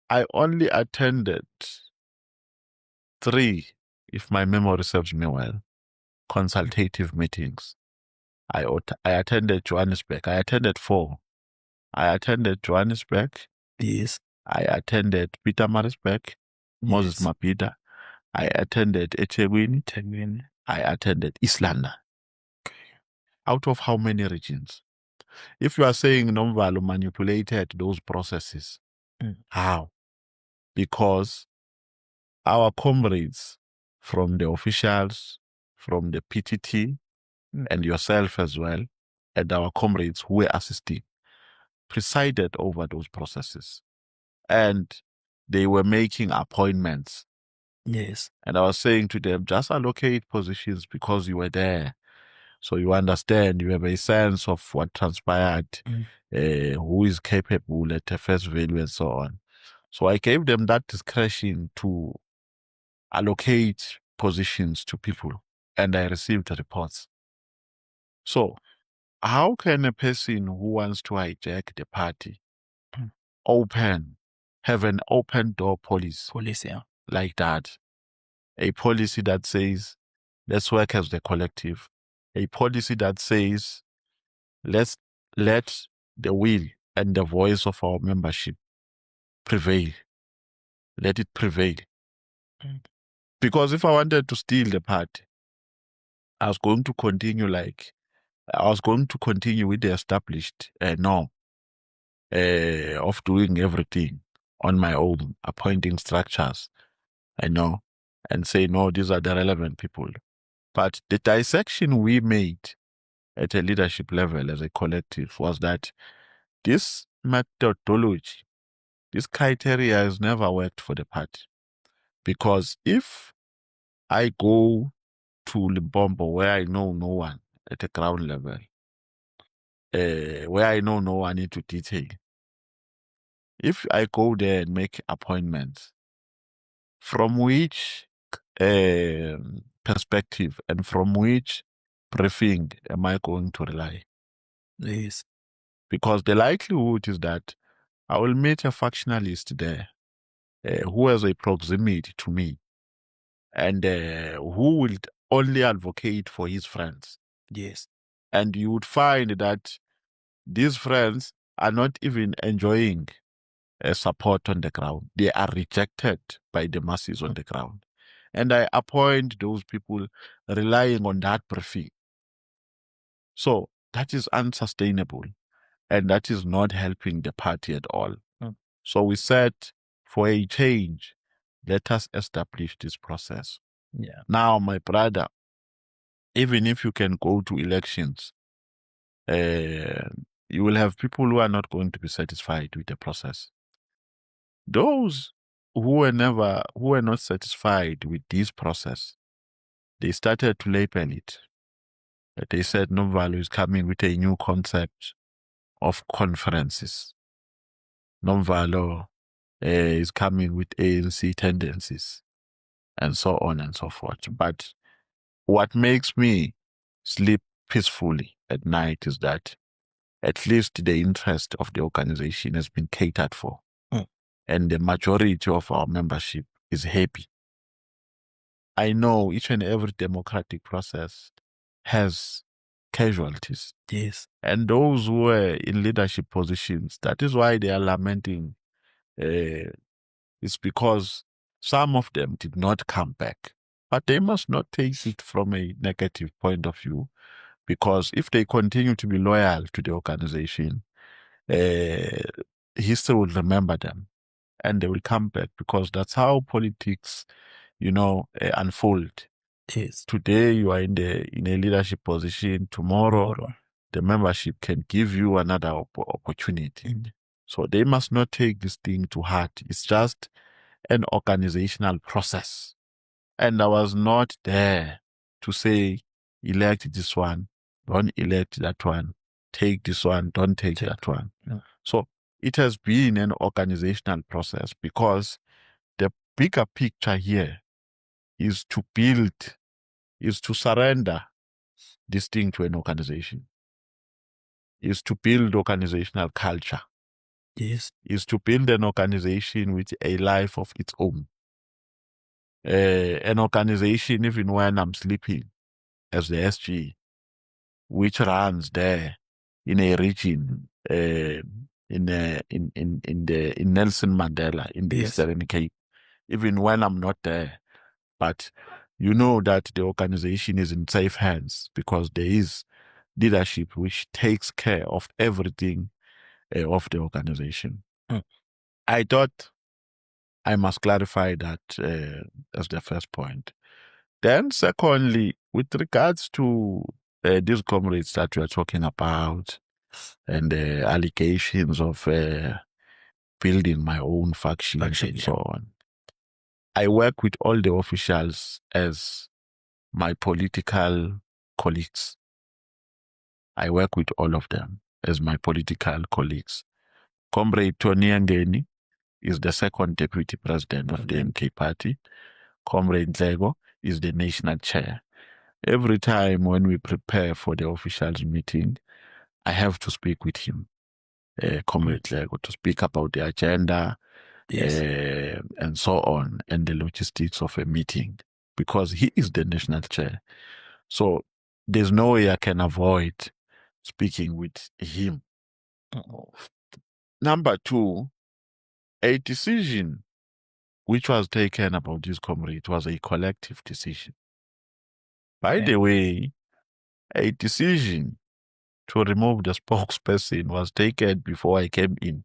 I only attended 3, if my memory serves me well, consultative meetings. I attended Johannesburg. I attended 4. I attended Johannesburg. Yes. I attended Pietermaritzburg, Moses Yes. Mapida. I attended eThekwini. Tegwini. I attended Islanda. Out of how many regions? If you are saying Nomvalo manipulated those processes, how? Because our comrades from the officials, from the PTT, and yourself as well, and our comrades who were assisting, presided over those processes. And they were making appointments. Yes. And I was saying to them, just allocate positions because you were there. So you understand, you have a sense of what transpired, who is capable at the first value and so on. So I gave them that discretion to allocate positions to people, and I received reports. So how can a person who wants to hijack the party have an open door policy Yeah. like that? A policy that says, let's work as the collective. A policy that says, let's let the will and the voice of our membership prevail. Let it prevail. Because if I wanted to steal the party, I was going to continue with the established norm of doing everything on my own, appointing structures, and say, no, these are the relevant people. But the dissection we made at a leadership level as a collective was that this methodology, this criteria has never worked for the party. Because if I go to Limbombo where I know no one at the ground level, where I know no one into detail, if I go there and make appointments, from which perspective and from which briefing am I going to rely? Yes. Because the likelihood is that I will meet a factionalist there who has a proximity to me and who will only advocate for his friends. Yes. And you would find that these friends are not even enjoying support on the ground. They are rejected by the masses on the ground. And I appoint those people relying on that briefing. So that is unsustainable. And that is not helping the party at all. So we said, for a change, let us establish this process. Yeah. Now, my brother, even if you can go to elections, you will have people who are not going to be satisfied with the process. Those who were not satisfied with this process, they started to label it. They said Nomvalo is coming with a new concept of conferences. Nomvalo is coming with ANC tendencies, and so on and so forth. But what makes me sleep peacefully at night is that at least the interest of the organization has been catered for. And the majority of our membership is happy. I know each and every democratic process has casualties. Yes. And those who are in leadership positions, that is why they are lamenting. It's because some of them did not come back. But they must not take it from a negative point of view, because if they continue to be loyal to the organization, history will remember them and they will come back, because that's how politics, unfold. Yes. Today you are in a leadership position. Tomorrow the membership can give you another opportunity. So they must not take this thing to heart. It's just an organizational process. And I was not there to say elect this one, don't elect that one, take this one, don't take that one. Yeah. So it has been an organizational process, because the bigger picture here is to build, is to surrender this thing to an organization, is to build organizational culture, Yes. is to build an organization with a life of its own. An organization, even when I'm sleeping, as the SG, which runs there in a region, in Nelson Mandela, in the Yes. Eastern Cape, even when I'm not there. But you know that the organization is in safe hands, because there is leadership which takes care of everything of the organization. Mm. I thought I must clarify that as the first point. Then, secondly, with regards to these comrades that we are talking about, and the allegations of building my own factions and so on, I work with all the officials as my political colleagues. I work with all of them as my political colleagues. Comrade Tony Angeni is the second deputy president of the MK party. Comrade Ntlego is the national chair. Every time when we prepare for the officials meeting, I have to speak with him, Comrade Ntlego, to speak about the agenda, and so on, and the logistics of a meeting, because he is the national chair. So there's no way I can avoid speaking with him. Number two, a decision which was taken about this comrade was a collective decision. By the way, a decision to remove the spokesperson was taken before I came in.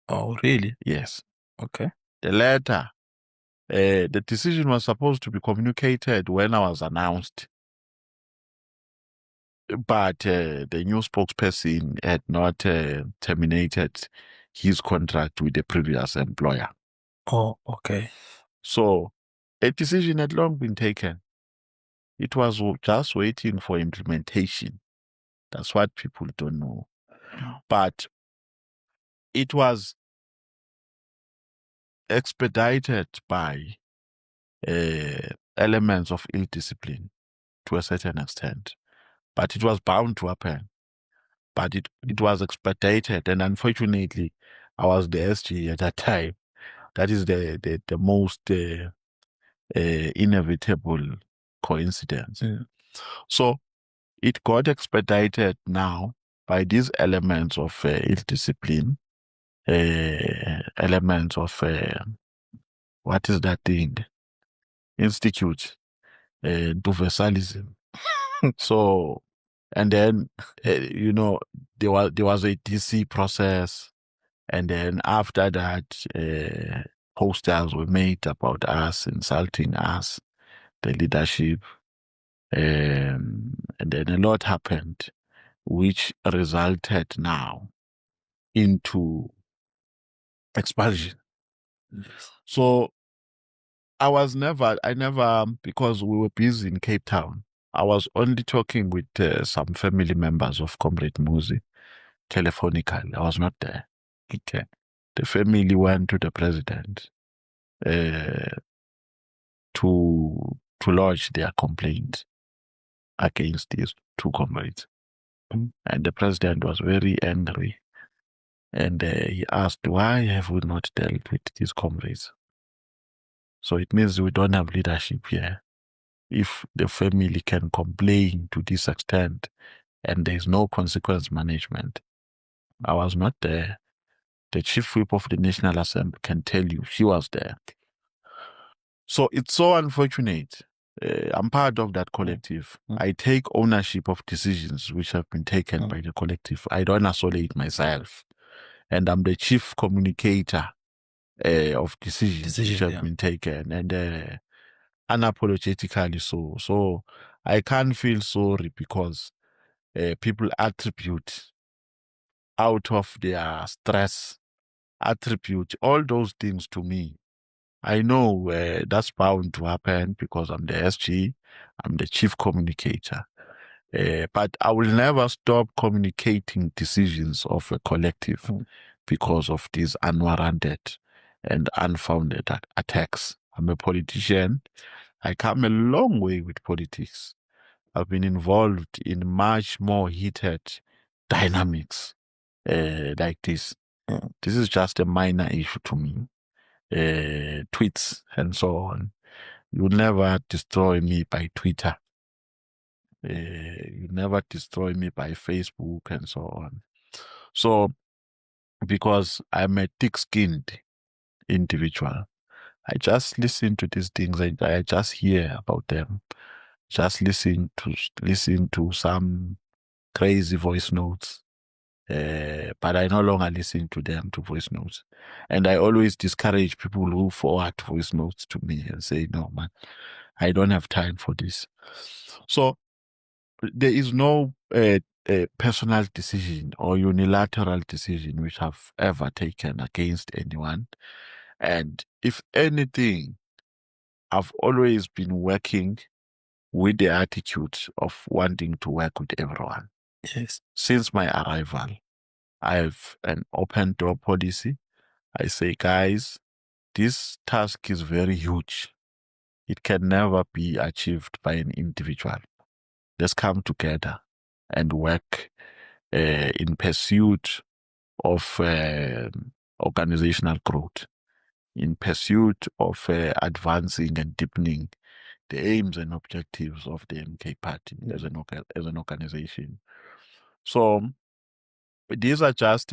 Oh, really? Yes. Okay. The letter, the decision was supposed to be communicated when I was announced, but the new spokesperson had not terminated his contract with the previous employer. Oh, okay. So a decision had long been taken. It was just waiting for implementation. That's what people don't know. But it was expedited by elements of ill discipline to a certain extent. But it was bound to happen. But it was expedited, and unfortunately, I was the SG at that time. That is the most inevitable coincidence. So it got expedited now by these elements of ill discipline, elements of what is that thing? Institute, duversalism. So, and then there was a DC process, and then after that, posters were made about us, insulting us, the leadership, and then a lot happened, which resulted now into expulsion. So I never, because we were busy in Cape Town, I was only talking with some family members of Comrade Muzi telephonically. I was not there. Okay. The family went to the president to lodge their complaint against these two comrades. And the president was very angry. And he asked, why have we not dealt with these comrades? So it means we don't have leadership here. If the family can complain to this extent and there's no consequence management, I was not there. The chief whip of the National Assembly can tell you she was there. So it's so unfortunate. I'm part of that collective. I take ownership of decisions which have been taken by the collective. I don't isolate myself. And I'm the chief communicator of decisions which have been taken. And unapologetically so. So I can't feel sorry because people attribute out of their stress, attribute all those things to me. I know that's bound to happen because I'm the SG, I'm the chief communicator. But I will never stop communicating decisions of a collective because of these unwarranted and unfounded attacks. I'm a politician. I come a long way with politics. I've been involved in much more heated dynamics like this. This is just a minor issue to me. Tweets and so on. You never destroy me by Twitter. You never destroy me by Facebook and so on. So, because I'm a thick-skinned individual, I just listen to these things. I just hear about them. Just listen to some crazy voice notes. But I no longer listen to them to voice notes. And I always discourage people who forward voice notes to me and say, no, man, I don't have time for this. So there is no personal decision or unilateral decision which I've ever taken against anyone. And if anything, I've always been working with the attitude of wanting to work with everyone. Yes. Since my arrival, I have an open door policy. I say, guys, this task is very huge. It can never be achieved by an individual. Let's come together and work in pursuit of organizational growth, in pursuit of advancing and deepening the aims and objectives of the MK Party as an organization. So these are just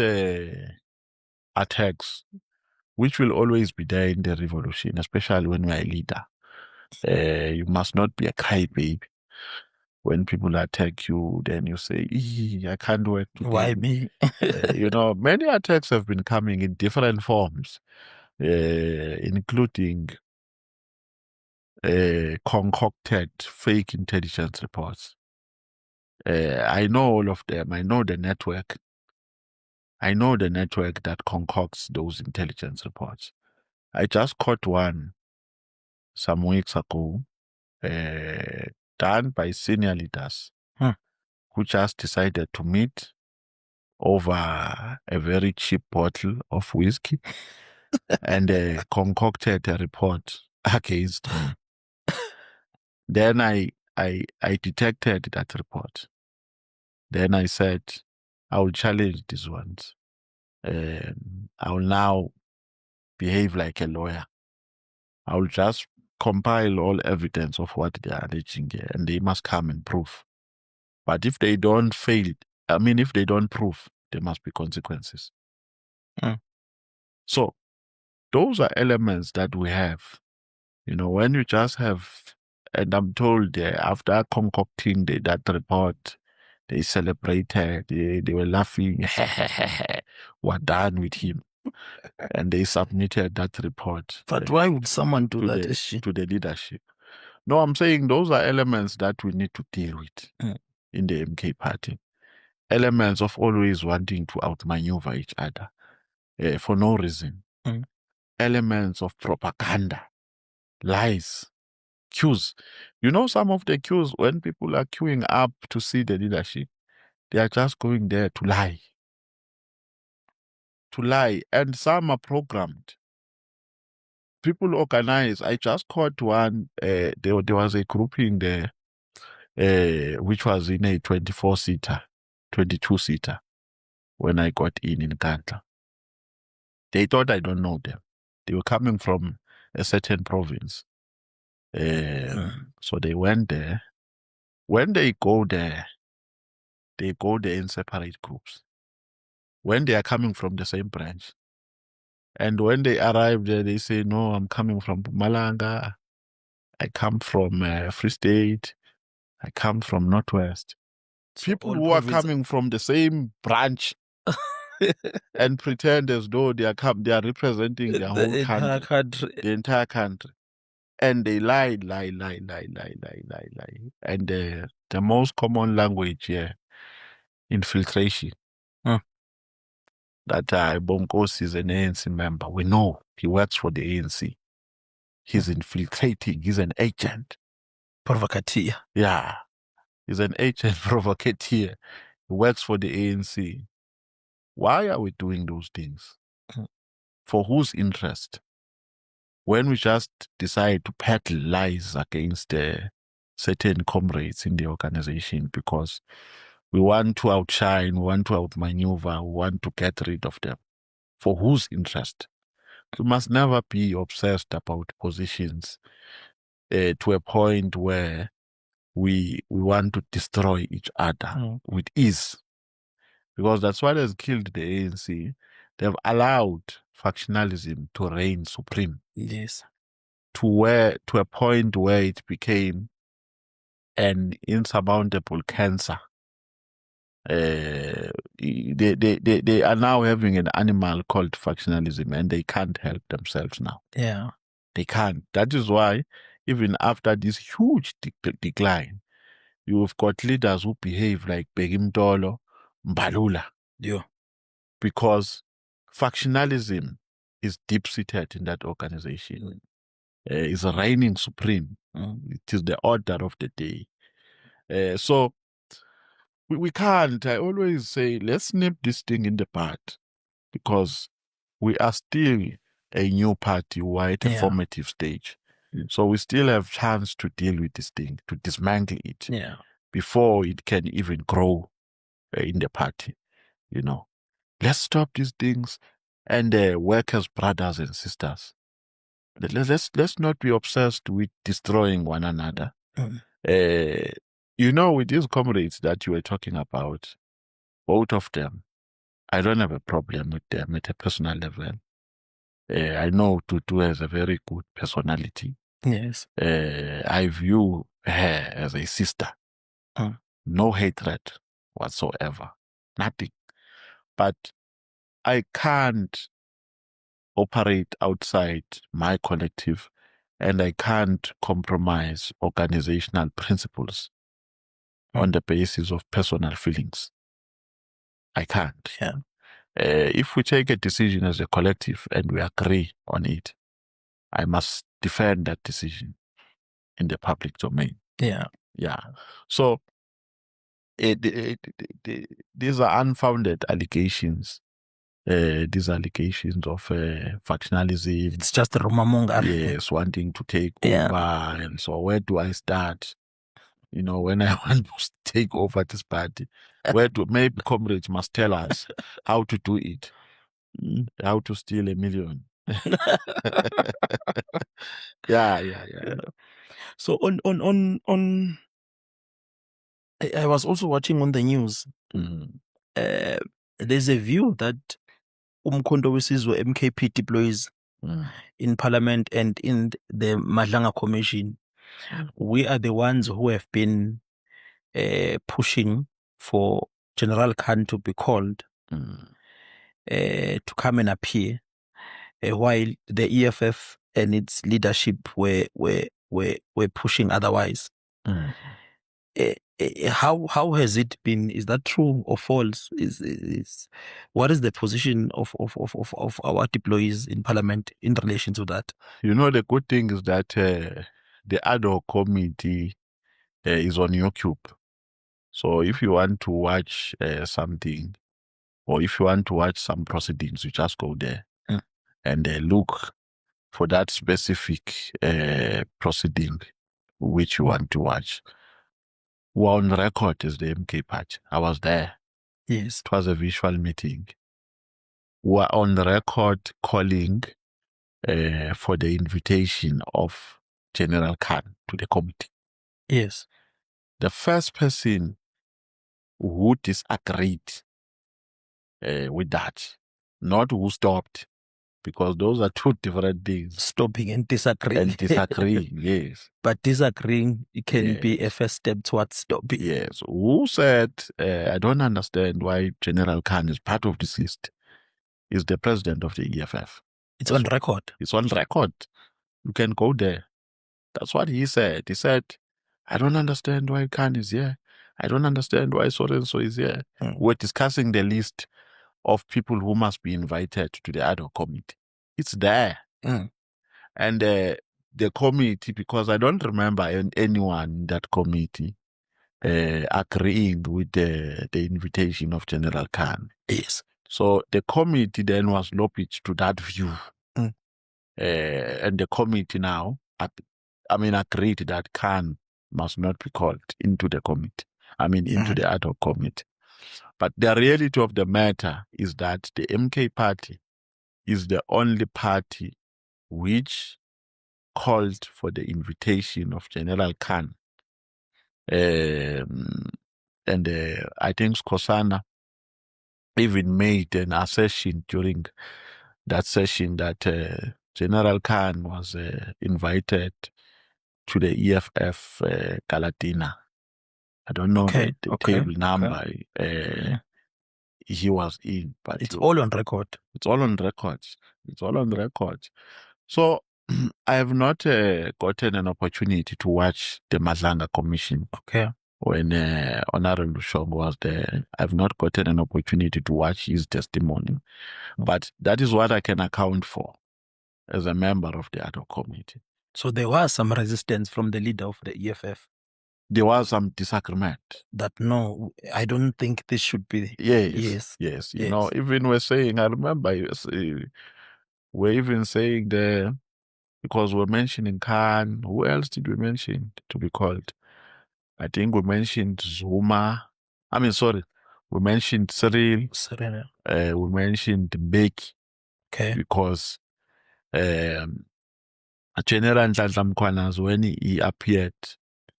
attacks which will always be there in the revolution, especially when we are a leader. You must not be a crybaby. When people attack you, then you say, I can't work today. Why me? Many attacks have been coming in different forms, including concocted fake intelligence reports. I know all of them. I know the network. I know the network that concocts those intelligence reports. I just caught one some weeks ago, done by senior leaders who just decided to meet over a very cheap bottle of whiskey and concocted a report against me. Then I detected that report. Then I said, I will challenge these ones. I will now behave like a lawyer. I will just compile all evidence of what they are alleging here, and they must come and prove. But if they don't if they don't prove, there must be consequences. So those are elements that we have. When you just have, and I'm told after concocting that report, they celebrated, they were laughing, we're done with him. And they submitted that report. But why would someone do that? To the leadership. No, I'm saying those are elements that we need to deal with in the MK Party. Elements of always wanting to outmaneuver each other for no reason. Elements of propaganda, lies, queues. Some of the queues, when people are queuing up to see the leadership, they are just going there to lie. To lie. And some are programmed. People organize. I just caught one. There was a grouping there, which was in a 24-seater, 22-seater when I got in Kantla. They thought I don't know them. They were coming from a certain province. So they went there. When they go there in separate groups. When they are coming from the same branch. And when they arrive there, they say, no, I'm coming from Malanga. I come from Free State. I come from Northwest. People who are coming from the same branch and pretend as though they are representing their whole country, the entire country. And they lie. And the most common language here, infiltration. That Bonkosi is an ANC member. We know he works for the ANC. He's infiltrating. He's an agent. Provocateur. Yeah. He's an agent provocateur. He works for the ANC. Why are we doing those things? For whose interest? When we just decide to peddle lies against certain comrades in the organization because we want to outshine, we want to outmaneuver, we want to get rid of them. For whose interest? We must never be obsessed about positions to a point where we want to destroy each other with ease. Because that's what has killed the ANC. They've allowed factionalism to reign supreme. Yes. To a point where it became an insurmountable cancer. They are now having an animal called factionalism, and they can't help themselves now. Yeah. They can't. That is why, even after this huge decline, you've got leaders who behave like Bheki Mtolo, Mbalula. Yeah. Because factionalism is deep-seated in that organization. It's reigning supreme. It is the order of the day. So we can't. I always say, let's nip this thing in the bud, because we are still a new party. We're at a formative stage. So we still have chance to deal with this thing, to dismantle it before it can even grow in the party. You know, let's stop these things and work as brothers and sisters. Let's not be obsessed with destroying one another. You know, with these comrades that you were talking about, both of them, I don't have a problem with them at a personal level. I know Tutu has a very good personality. Yes. I view her as a sister. No hatred whatsoever. Nothing. But I can't operate outside my collective, and I can't compromise organizational principles on the basis of personal feelings. I can't. Yeah. If we take a decision as a collective and we agree on it, I must defend that decision in the public domain. Yeah. Yeah. So these are unfounded allegations. These allegations of factionalism. It's just a rumor monger. Yes, wanting to take over. And so where do I start? You know, when I want to take over this party, maybe comrades must tell us how to do it. How to steal $1 million. Yeah. So on I was also watching on the news. There's a view that Umkhonto weSizwe MKP deploys in Parliament and in the Madlanga Commission. We are the ones who have been pushing for General Khan to be called to come and appear, while the EFF and its leadership were pushing otherwise. How has it been? Is that true or false? What is the position of our deployees in Parliament in relation to that? You know, the good thing is that the ad hoc committee is on YouTube. So if you want to watch something, or if you want to watch some proceedings, you just go there and look for that specific proceeding which you want to watch. We're on record as the MK Party. I was there. Yes. It was a visual meeting. We're on record calling for the invitation of General Khan to the committee. Yes. The first person who disagreed with that, not who stopped, because those are two different things. Stopping and disagreeing. And disagreeing, yes. But disagreeing, it can be a first step towards stopping. Yes. Who said, I don't understand why General Khan is part of this list, is the president of the EFF. It's on record. It's on record. You can go there. That's what he said. He said, I don't understand why Khan is here. I don't understand why so-and-so is here. We're discussing the list of people who must be invited to the ad hoc committee. It's there. And the committee, because I don't remember anyone in that committee agreeing with the invitation of General Khan. Yes. So the committee then was lobbied to that view. And the committee now, agreed that Khan must not be called into the committee. Into the ad hoc committee. But the reality of the matter is that the MK party is the only party which called for the invitation of General Khan. And I think Skosana even made an assertion during that session that General Khan was invited to the EFF Galatina. I don't know the table number he was in, but it's all on record. It's all on record. It's all on record. So I have not gotten an opportunity to watch the Madlanga Commission. Okay. When Honorable Shong was there, I've not gotten an opportunity to watch his testimony. But that is what I can account for as a member of the ad hoc committee. So there was some resistance from the leader of the EFF. There was some disagreement. That no, I don't think this should be. Yes. You know, even we're saying, I remember we're even saying there, because we're mentioning Khan. Who else did we mention to be called? I think we mentioned Zuma. We mentioned Cyril. We mentioned Mbeki. Okay. Because General Nhlanhla Mkhwanazi, when he appeared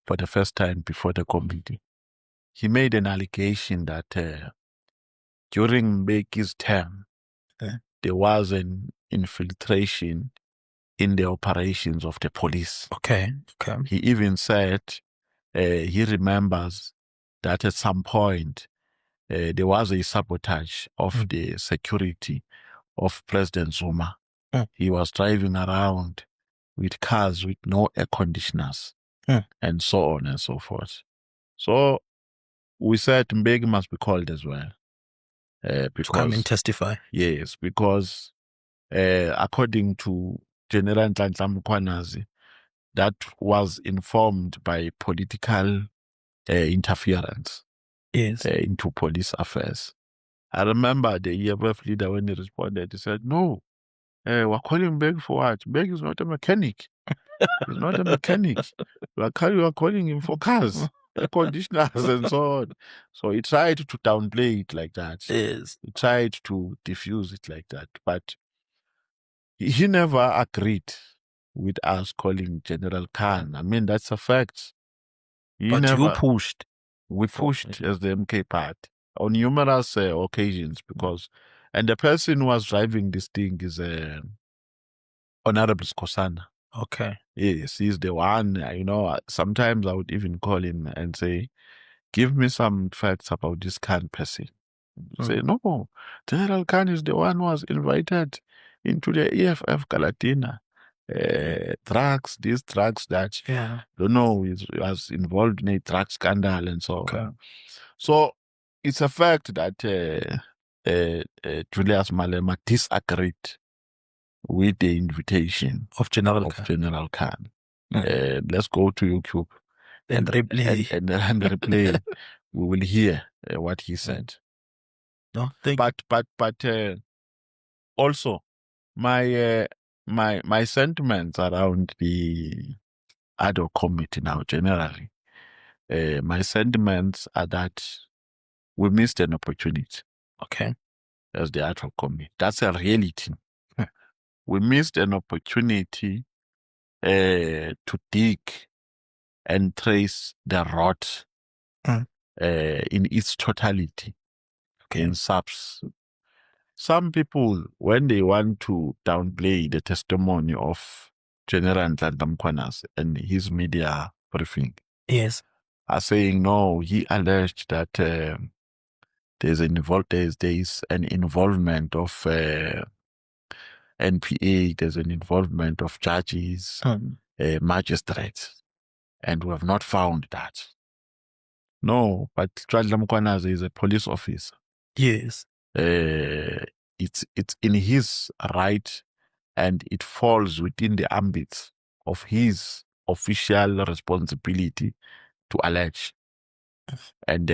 for the first time before the committee, he made an allegation that during Mbeki's term, there was an infiltration in the operations of the police. Okay. He even said he remembers that at some point there was a sabotage of the security of President Zuma. He was driving around with cars with no air conditioners and so on and so forth. So we said Mbeki must be called as well. To come and testify. Yes, because according to General Nhlanhla Mkhwanazi, that was informed by political interference into police affairs. I remember the EFF leader, when he responded, he said, no, we're calling Mbeki for what? Mbeki is not a mechanic. He's not a mechanic. We are calling him for cars, air conditioners and so on. So he tried to downplay it like that. Yes. He tried to diffuse it like that. But he never agreed with us calling General Khan. I mean, that's a fact. But you pushed. We pushed as the MK party on numerous occasions because, and the person who was driving this thing is Honorable Skosana. Okay. Yes, he's the one. You know, sometimes I would even call him and say, give me some facts about this Khan person. Say, no, General Khan is the one who was invited into the EFF Galatina. Drugs, these drugs that, don't know, he was involved in a drug scandal and so on. So it's a fact that Julius Malema disagreed with the invitation of General Khan. Let's go to YouTube and replay. And replay. We will hear what he said. No, but also my sentiments around the ad hoc committee now generally, my sentiments are that we missed an opportunity. Okay. As the ad hoc committee, that's a reality. We missed an opportunity to dig and trace the rot in its totality. In subs. Some people, when they want to downplay the testimony of General Nhlanhla Mkhwanazi and his media briefing, are saying, no, he alleged that there's an involvement of NPA, there's an involvement of judges, magistrates, and we have not found that. No, but Nhlanhla Mkhwanazi is a police officer. Yes. It's in his right, and it falls within the ambit of his official responsibility to allege, and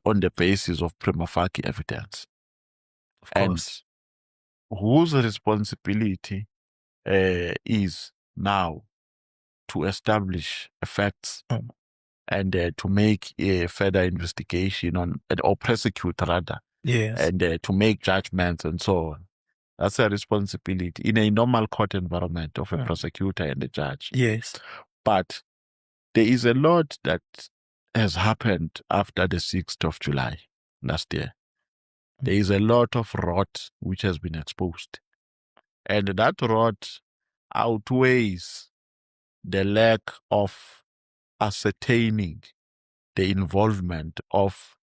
on the basis of prima facie evidence. Of And course. whose responsibility is now to establish facts and to make a further investigation on, or prosecute rather, Yes. and to make judgments and so on. That's a responsibility in a normal court environment of a prosecutor and a judge. Yes. But there is a lot that has happened after the 6th of July last year. There is a lot of rot which has been exposed. And that rot outweighs the lack of ascertaining the involvement of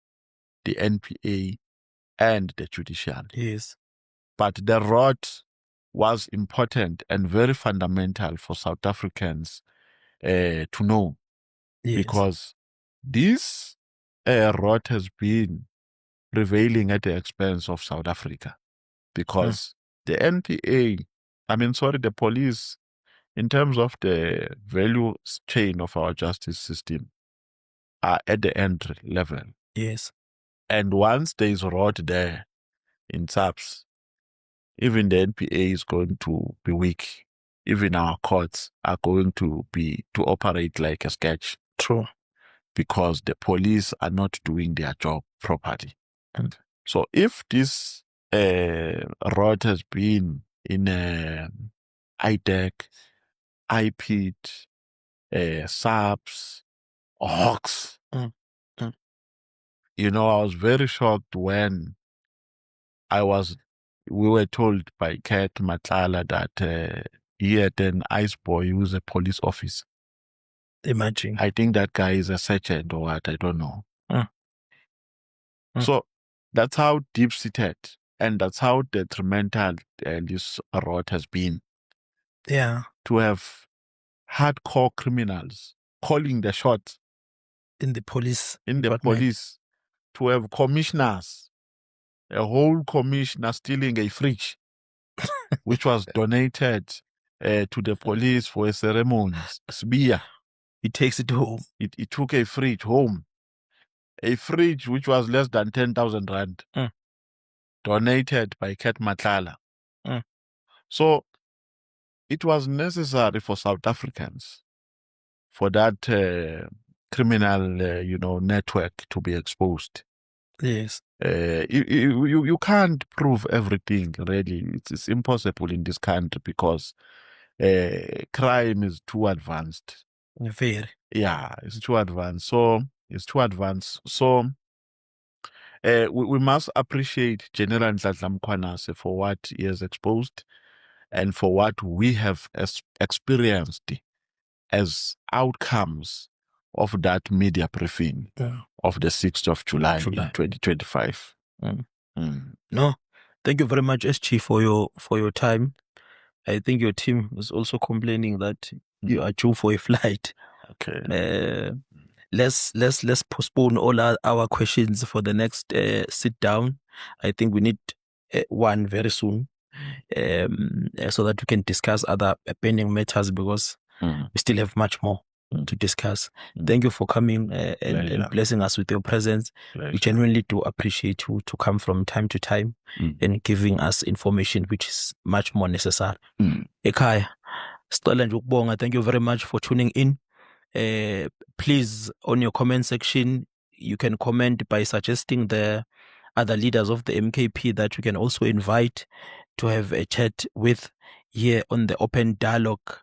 the NPA and the judiciary. Yes. But the rot was important and very fundamental for South Africans to know, Yes. because this rot has been prevailing at the expense of South Africa, because the NPA, the police, in terms of the value chain of our justice system, are at the entry level. Yes. And once there is rot there in SAPS, even the NPA is going to be weak. Even our courts are going to operate like a sketch. True. Because the police are not doing their job properly. So if this rot has been in IDEC, IPIT, SAPS, Hawks, I was very shocked when we were told by Kat Matlala that he had an ice boy who was a police officer. Imagine. I think that guy is a sergeant or what, I don't know. So that's how deep-seated and that's how detrimental this rot has been. Yeah. To have hardcore criminals calling the shots in the police. To have commissioners, a whole commissioner stealing a fridge, which was donated to the police for a ceremony. Sbia. He takes it home. He took a fridge home. A fridge which was less than 10,000 rand. Donated by Kat Matlala. So it was necessary for South Africans for that criminal, network to be exposed. Yes. You can't prove everything, really. It's impossible in this country because crime is too advanced. Very. Yeah, it's too advanced. So we must appreciate General Nhlanhla Mkhwanase for what he has exposed and for what we have experienced as outcomes of that media briefing of the 6th of July. In 2025. No, thank you very much, SG, for your time. I think your team is also complaining that you are due for a flight. Okay. Let's postpone all our questions for the next sit down. I think we need one very soon, so that we can discuss other pending matters, because we still have much more to discuss. Thank you for coming and blessing us with your presence. We genuinely do appreciate you to come from time to time and giving us information which is much more necessary. Ekhaya, sicela nje ukubonga. Thank you very much for tuning in. Please, on your comment section, you can comment by suggesting the other leaders of the MKP that you can also invite to have a chat with here on the Open Dialogue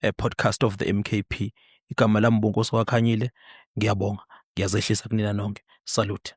podcast of the MKP. Igama lami uNkosi Khanyile. Ngiyabonga. Ngiyazehlisa kunina nonke. Salute.